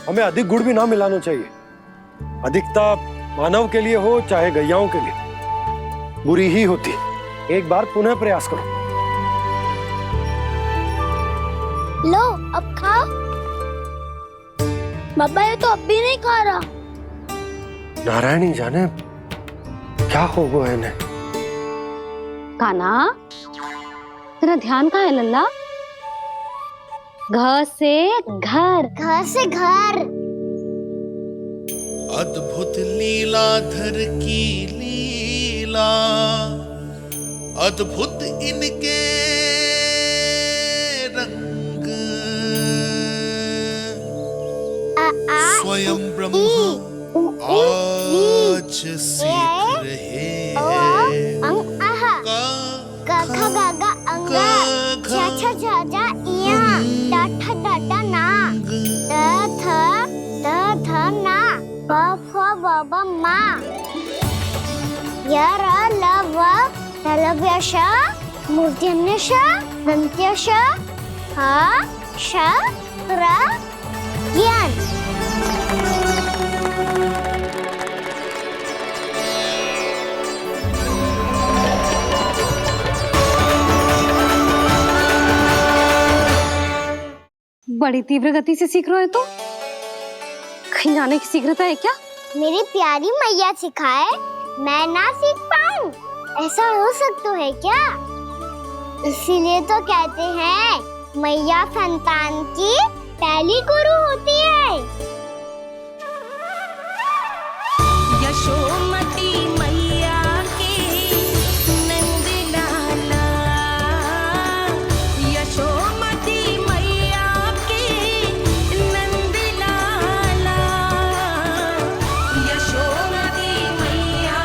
हमें अधिक गुड़ भी ना मिलाना चाहिए। अधिकता मानव के लिए हो चाहे गैयाओं के लिए बुरी ही होती। एक बार पुनः प्रयास करो। लो अब खाओ। बाबा ये तो अब भी नहीं खा रहा। नारायणी जाने क्या हो गया इन्हें। कान्हा, तेरा ध्यान कहाँ है लल्ला? घर से घर, घर से घर। अद्भुत लीलाधर की लीला, अद्भुत इनके रंग, स्वयं ब्रह्म आज सीख रहे हैं। गा गा गा अंगा, छा छा छा जा इया, डा ठा डा डा ना, दा थ ना, ब फ ब ब मा, य र ल व ललव्य श, मूर्धन्य श, दन्त्य श, ह श र ज्ञान। बड़ी तीव्र गति से सीख रहे हो तो कहीं जाने की शीघ्रता है क्या? मेरी प्यारी मैया सिखाए, मैं ना सीख पाऊं, ऐसा हो सकता है क्या? इसीलिए तो कहते हैं मैया संतान की पहली गुरु होती है। यशोमती मैया के नंद लाला, यशोमती मैया के नंद लाला, यशोमती मैया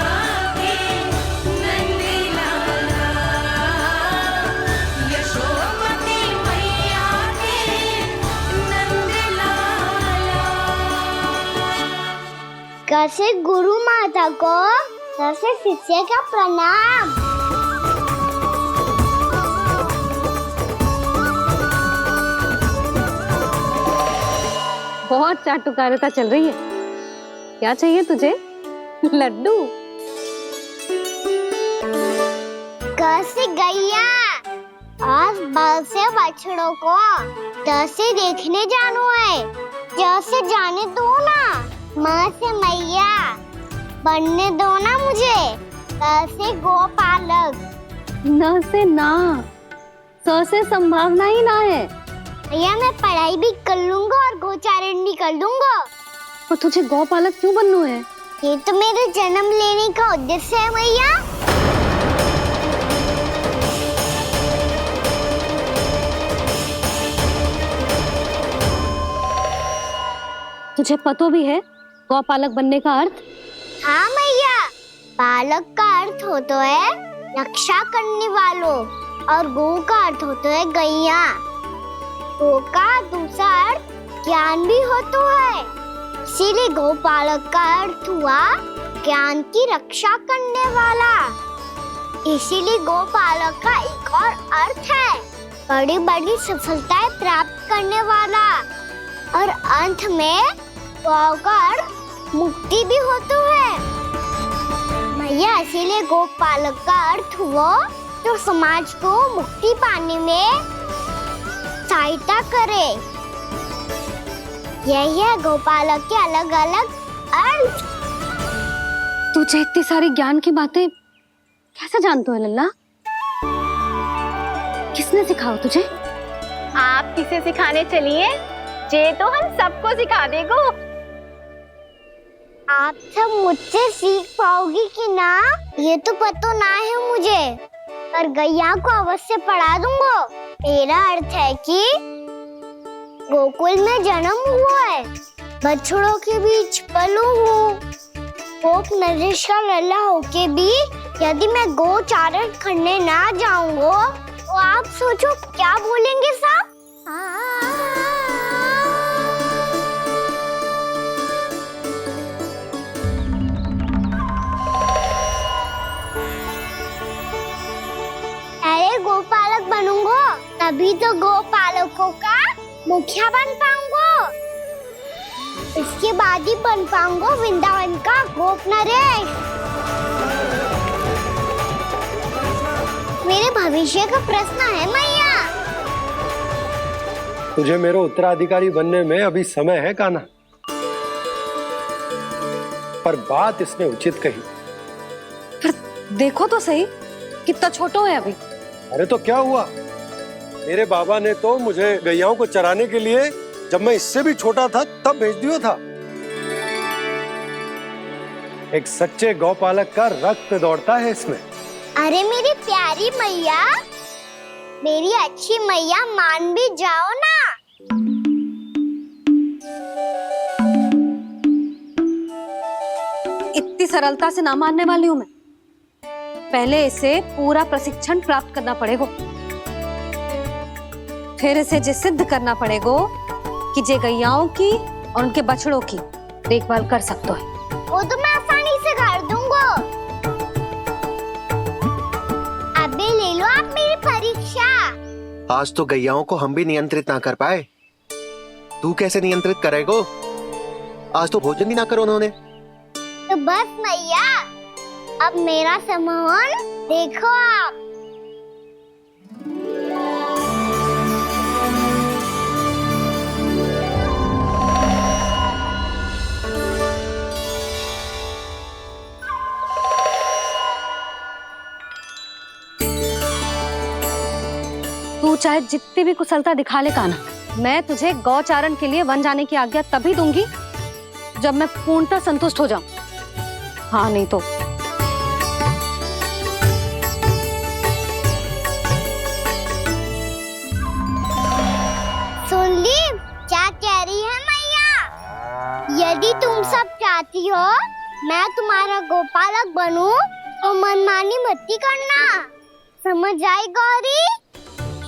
के नंद लाला, यशोमती मैया के नंद लाला। कैसे गुरु माता को, कैसे शिष्य का प्रणाम। बहुत चाटुकारिता चल रही है। क्या चाहिए तुझे? लड्डू? कैसे गैया आज बाल से बछड़ों को कैसे देखने जानो है, जैसे जाने दो ना, माँ से मैया बनने दो ना मुझे, कैसे गोपालक। न से ना, स से संभावना ही ना है। भैया मैं पढ़ाई भी कर लूंगा और गोचारण भी कर दूंगा। और तुझे गौपालक क्यों बनना है? ये तो मेरे जन्म लेने का उद्देश्य है भैया। तुझे पतो भी है गौपालक बनने का अर्थ? हाँ मैया, पालक का अर्थ होता है रक्षा करने वालों, और गौ का अर्थ होता है गैया। गौ का दूसरा अर्थ ज्ञान भी होता है, इसीलिए गौपालक का अर्थ हुआ ज्ञान की रक्षा करने वाला। इसीलिए गौपालक का एक और अर्थ है बड़ी बड़ी सफलताएं प्राप्त करने वाला, और अंत में गौ का अर्थ मुक्ति भी होता है। भैया इसीलिए गोपालक का अर्थ हुआ जो समाज को मुक्ति पाने में सहायता करे। यही है गोपालक के अलग अलग अर्थ। तुझे इतनी सारी ज्ञान की बातें कैसे जानते हो लल्ला? किसने सिखाओ तुझे? आप किसे सिखाने चलिए? जे तो हम सबको सिखा देगो। आप सब मुझसे सीख पाओगी कि ना ये तो पता ना है मुझे, पर गैया को अवश्य पढ़ा दूंगा। मेरा अर्थ है कि गोकुल में जन्म हुआ है, बछड़ों के बीच पलू हूँ, गोप नरेश का लल्ला होके भी यदि मैं गोचारण करने ना जाऊंगा तो आप सोचो क्या बोलेंगे साहब? अरे गोपालक बनूंगा तभी तो गोपालकों का मुखिया बन पाऊंगा, इसके बाद ही बन पाऊंगा वृंदावन का गोप नरेश। मेरे भविष्य का प्रश्न है मैया। तुझे मेरे उत्तराधिकारी बनने में अभी समय है कान्हा, पर बात इसने उचित कही। पर देखो तो सही, कितना छोटो है अभी। अरे तो क्या हुआ, मेरे बाबा ने तो मुझे गैयाओं को चराने के लिए जब मैं इससे भी छोटा था तब भेज दिया था। एक सच्चे गौपालक का रक्त दौड़ता है इसमें। अरे मेरी प्यारी मैया, मेरी अच्छी मैया, मान भी जाओ ना। इतनी सरलता से ना मानने वाली हूं मैं। पहले इसे पूरा प्रशिक्षण प्राप्त करना पड़ेगा, फिर इसे जे सिद्ध करना पड़ेगा कि जे गैयाओं की और उनके बछड़ों की देखभाल कर सकते है। वो तो मैं आसानी से कर दूंगा। अबे ले लो आप मेरी परीक्षा। आज तो गैयाओं को हम भी नियंत्रित ना कर पाए, तू कैसे नियंत्रित करेगो? आज तो भोजन भी ना करो उन्होंने। तो बस मैया, अब मेरा सम्मान देखो आप। तू चाहे जितनी भी कुशलता दिखा ले कान्हा, मैं तुझे गौचारण के लिए वन जाने की आज्ञा तभी दूंगी जब मैं पूर्णतः संतुष्ट हो जाऊं। हाँ नहीं तो सुन ली क्या कह रही है मैया? यदि तुम सब चाहती हो मैं तुम्हारा गोपालक बनूं तो मनमानी मत करना, समझ आई गौरी?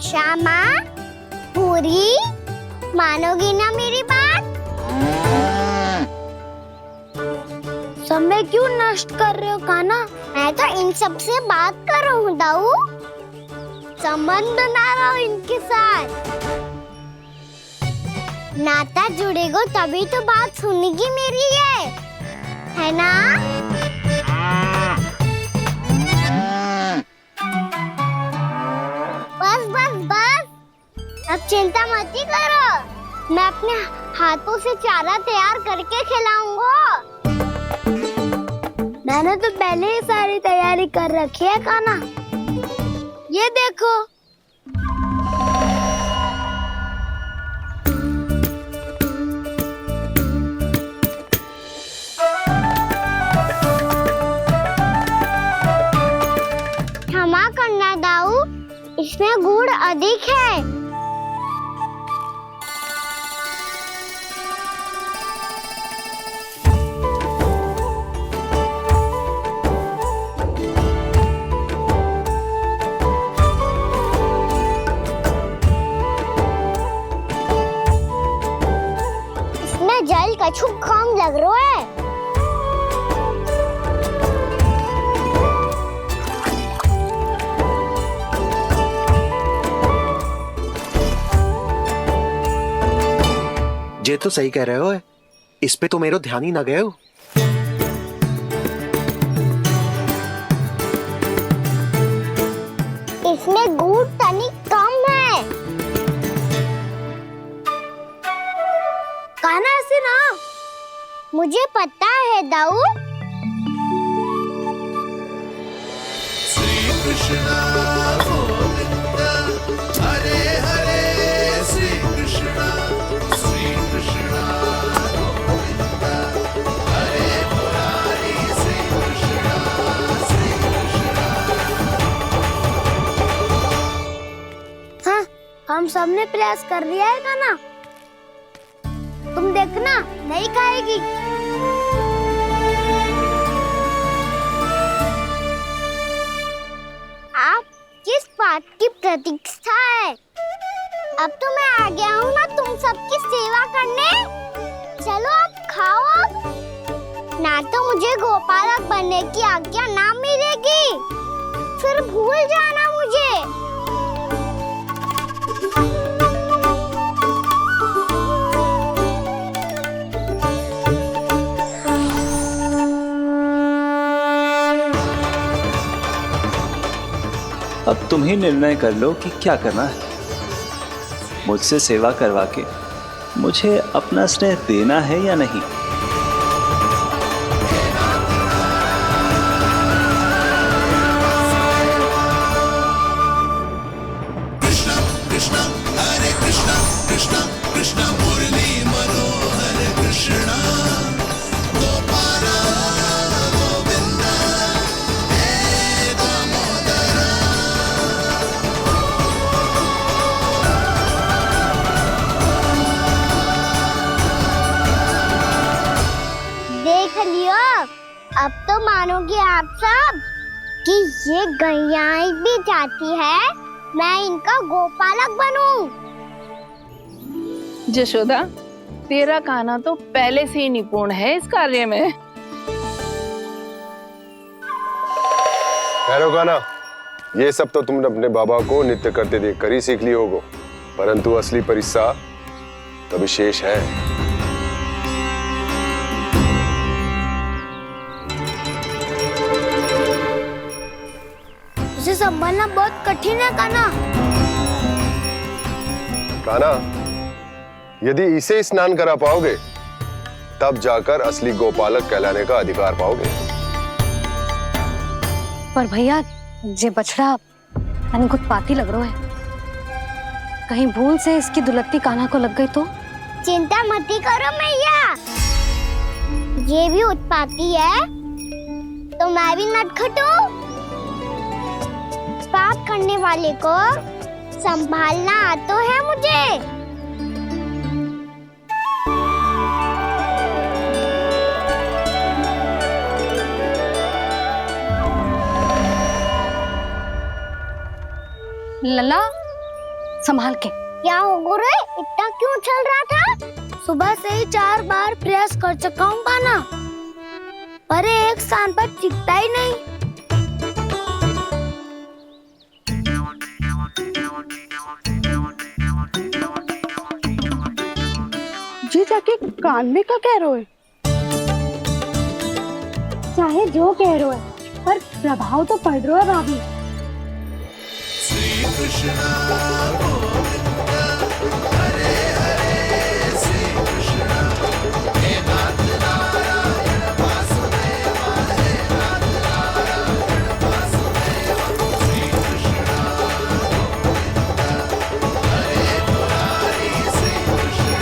श्यामा, पूरी, मानोगी ना मेरी बात? समय क्यों नष्ट कर रहे हो कान्हा? मैं तो इन सब से बात कर रहा हूँ दाऊ, संबंध बना रहा हूँ इनके साथ। नाता जुड़ेगा तभी तो बात सुनेगी मेरी है ना? बस बस बस, अब चिंता मत ही करो, मैं अपने हाथों से चारा तैयार करके खिलाऊंगा। मैंने तो पहले ही सारी तैयारी कर रखी है कान्हा, ये देखो। क्षमा करना दाऊ, इसमें गुड़ अधिक है। इसमें जल कछु कम लग रहा है। ये तो सही कह रहे हो, इस पे तो मेरो ध्यान ही ना गए हो। इसमें गुड़ तनिक कम है। कान्हा जाऊं? श्री कृष्ण गोविंद हरे हरे श्री कृष्ण गोविंद हरे मुरारी श्री कृष्ण हाँ, हम सबने प्रयास कर दिया है खाना। तुम देखना नहीं खाएगी। आप किस बात की प्रतीक्षा है? अब तो मैं आ गया हूँ ना तुम सबकी सेवा करने। चलो अब खाओ अब। ना तो मुझे गोपालक बनने की आज्ञा ना मिलेगी, फिर भूल जाना मुझे। अब तुम ही निर्णय कर लो कि क्या करना है। मुझसे सेवा करवा के मुझे अपना स्नेह देना है या नहीं। कृष्ण कृष्ण मुरली मनोहर कृष्ण गोपाल गोविंद हे दामोदर। देख लियो, अब तो मानोगे आप सब कि ये गैयाएं भी चाहती है मैं इनका गोपालक बनूं। जशोदा, तेरा कान्हा तो पहले से ही निपुण है इस कार्य में। ठहरो कान्हा, ये सब तो तुमने अपने बाबा को नृत्य करते देखकर ही सीख ली होगो, परंतु असली परिश्रम तो विशेष है। उसे संभालना बहुत कठिन है कान्हा। कान्हा, यदि इसे स्नान करा पाओगे तब जाकर असली गोपालक कहलाने का अधिकार पाओगे। पर भैया, ये बछड़ा तनिक उत्पाती लग रहा है। कहीं भूल से इसकी दुलत्ती कान्हा को लग गई तो? चिंता मत करो मैया, ये भी उत्पाती है तो मैं भी नटखट हूँ। पाप करने वाले को संभालना आता है मुझे। लला, संभाल के। क्या हो गुरु, इतना क्यों चल रहा था? सुबह से ही 4 बार प्रयास कर चुका हूँ कान्हा, पर एक स्थान पर टिकता ही नहीं। जी जाके कान में क्या कह रहे हो? चाहे जो कह रहे हो, पर प्रभाव तो पड़ रहा है भाभी। श्री कृष्ण गोविंद हरे हरे श्री कृष्ण हे नाथ नारायण वासुदेव हे नाथ नारायण वासुदेव। श्री कृष्ण गोविंद हरे मुरारी श्री कृष्ण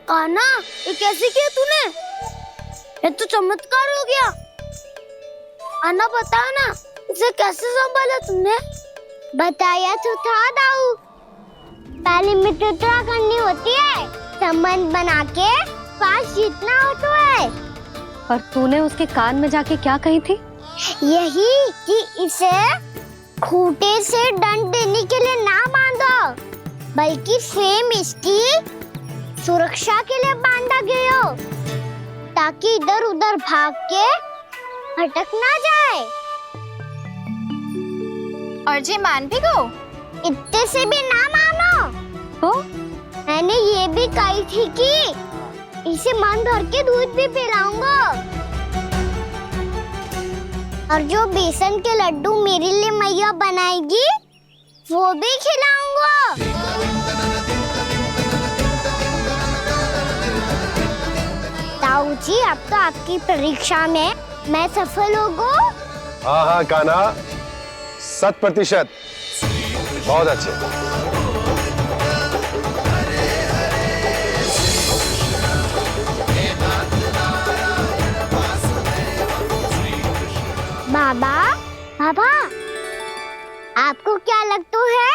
कान्हा, ये कैसे किया तूने? ये तो चमत्कार हो गया। अन्ना बता ना, इसे कैसे संभाला तुमने? बताया तो था दाऊ, पहले मित्रता करनी होती है, संबंध बना के पास जीतना होता है। और तूने उसके कान में जाके क्या कही थी? यही कि इसे खूंटे से दंड देने के लिए ना बांधो, बल्कि फेम इसकी सुरक्षा के लिए बांधा गया हो, ताकि इधर उधर भाग के भटक ना जाए। और जी मान भी गो? इतने से भी ना मानो। तो मैंने ये भी कही थी कि इसे मन भर के दूध भी पिलाऊंगा, और जो बेसन के लड्डू मेरे लिए मैया बनाएगी वो भी खिलाऊंगा। बाबूजी, अब तो आपकी परीक्षा में मैं सफल हो गो। हाँ हाँ कान्हा, 100%। बहुत अच्छे। बाबा, बाबा, आपको क्या लगता है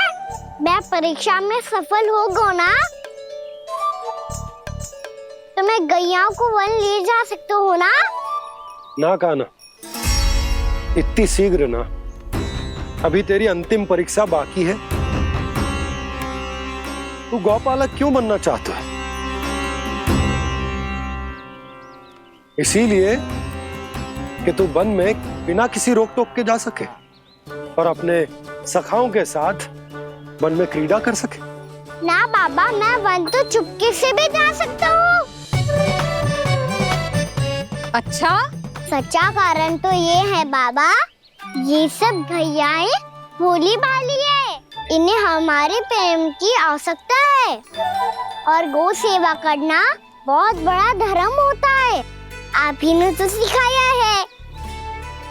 मैं परीक्षा में सफल हो गो ना? तो मैं गैया को वन ले जा सकता हूँ ना? ना कान्हा, इतनी शीघ्र ना। अभी तेरी अंतिम परीक्षा बाकी है। तू गौपालक क्यों बनना चाहता है? इसीलिए कि तू वन में बिना किसी रोक टोक के जा सके और अपने सखाओं के साथ वन में क्रीड़ा कर सके। ना बाबा, मैं वन तो चुपके से भी जा सकता हूँ। अच्छा? सच्चा कारण तो ये है बाबा, ये सब भैयाएं भोली भाली है, इन्हें हमारे प्रेम की आवश्यकता है और गौ सेवा करना बहुत बड़ा धर्म होता है। आप ही ने तो सिखाया है,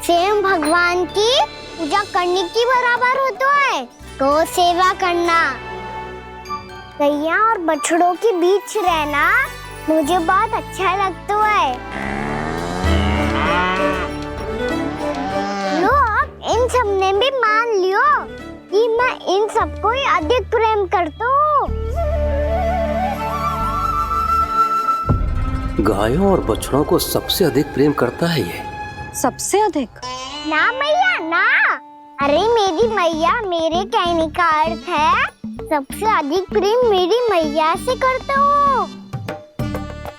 स्वयं भगवान की पूजा करने की बराबर होता है गौ सेवा करना। गैया और बछड़ों के बीच रहना मुझे बहुत अच्छा लगता है। लो, अब इन सब ने भी मान लियो कि मैं इन सबको ही अधिक प्रेम करता हूँ। गायों और बछड़ों को सबसे अधिक प्रेम करता है ये। सबसे अधिक? ना मैया ना, अरे मेरी मैया, मेरे कहने का अर्थ है सबसे अधिक प्रेम मेरी मैया से करता हूँ,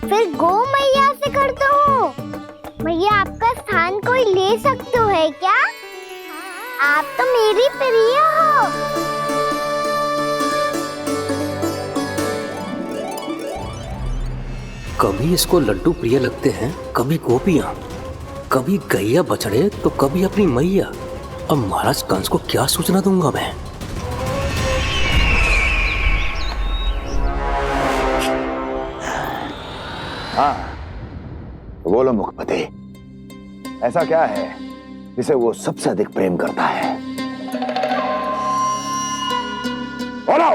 फिर गौ मैया से करता हूँ। मैया, आपका स्थान कोई ले सकते है क्या? आप तो मेरी प्रिय हो। कभी इसको लड्डू प्रिय लगते हैं, कभी गोपियां, कभी गैया बछड़े, तो कभी अपनी मैया। अब महाराज कंस को क्या सूचना दूंगा मैं? हाँ, बोलो मुखपति, ऐसा क्या है जिसे वो सबसे अधिक प्रेम करता है? बोलो।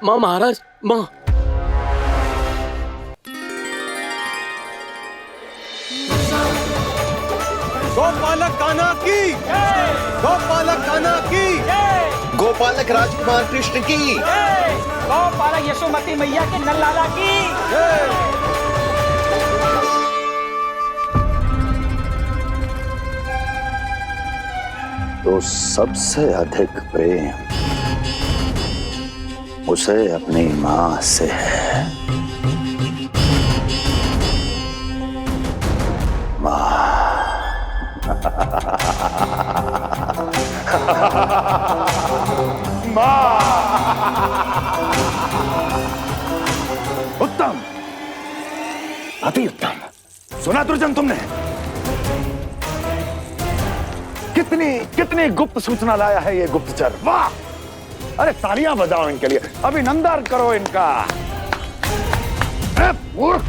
माँ महाराज, माँ। गोपालक कान्हा की, गोपालक कान्हा की, गोपालक राजकुमार कृष्ण की, गोपालक यशोमती मैया के नल लाला की। तो सबसे अधिक प्रेम उसे अपनी माँ से है। माँ। उत्तम, अति उत्तम। सुना दुर्जन तुमने? कितनी गुप्त सूचना लाया है ये गुप्तचर। वाह! अरे तालियां बजाओ इनके लिए, अभिनंदन करो इनका। मूर्ख!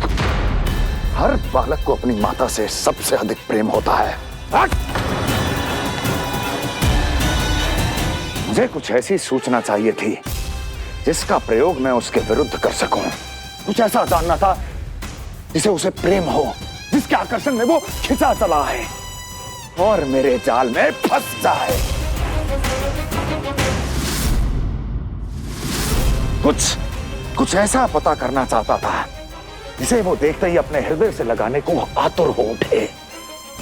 हर बालक को अपनी माता से सबसे अधिक प्रेम होता है। मुझे कुछ ऐसी सूचना चाहिए थी जिसका प्रयोग मैं उसके विरुद्ध कर सकूं। कुछ ऐसा जानना था जिसे उसे प्रेम हो, जिसके आकर्षण में वो खिंचा चला है और मेरे जाल में फंस जाए। कुछ ऐसा पता करना चाहता था जिसे वो देखते ही अपने हृदय से लगाने को आतुर हो उठे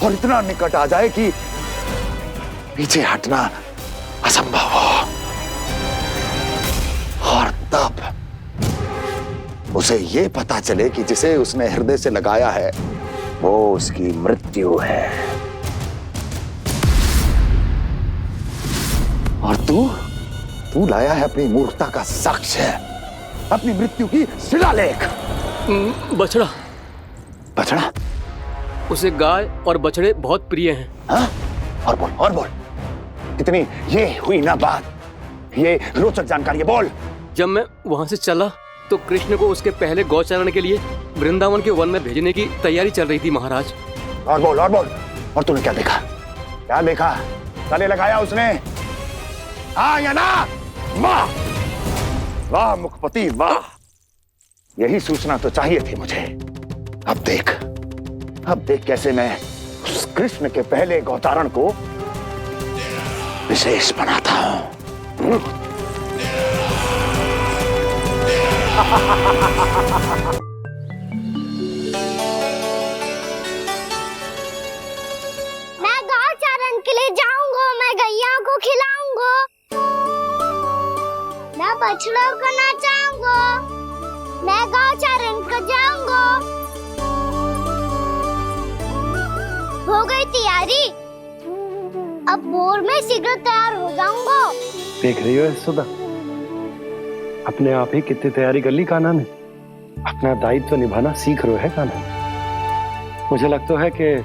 और इतना निकट आ जाए कि पीछे हटना असंभव हो। और तब उसे ये पता चले कि जिसे उसने हृदय से लगाया है वो उसकी मृत्यु है। और तू लाया है अपनी मूर्खता का साक्ष्य, अपनी मृत्यु की शिलालेख। बछड़ा? उसे गाय और बछड़े बहुत प्रिय हैं। हाँ? और बोल। इतनी ये हुई ना बात, ये रोचक जानकारी बोल। जब मैं वहां से चला तो कृष्ण को उसके पहले गौचारण के लिए वृंदावन के वन में भेजने की तैयारी चल रही थी महाराज। और बोल और तूने क्या देखा? क्या देखा? गले लगाया उसने? हाँ या ना? वाह वाह मुखपति वाह, यही सूचना तो चाहिए थी मुझे। अब देख कैसे मैं उस कृष्ण के पहले गौतारण को विशेष बनाता हूं। मैं गौचारण के लिए जाऊंगा, मैं गैया को खिलाऊंगा, मैं बछड़ों को नचाऊंगा, मैं गौचारण को जाऊंगा। हो गई तैयारी, अब भोर में शीघ्र तैयार हो जाऊंगा। देख रही हो सुधा, अपने आप ही कितनी तैयारी कर ली कान्हा ने। अपना दायित्व निभाना सीख रहे है कान्हा। मुझे लगता है कि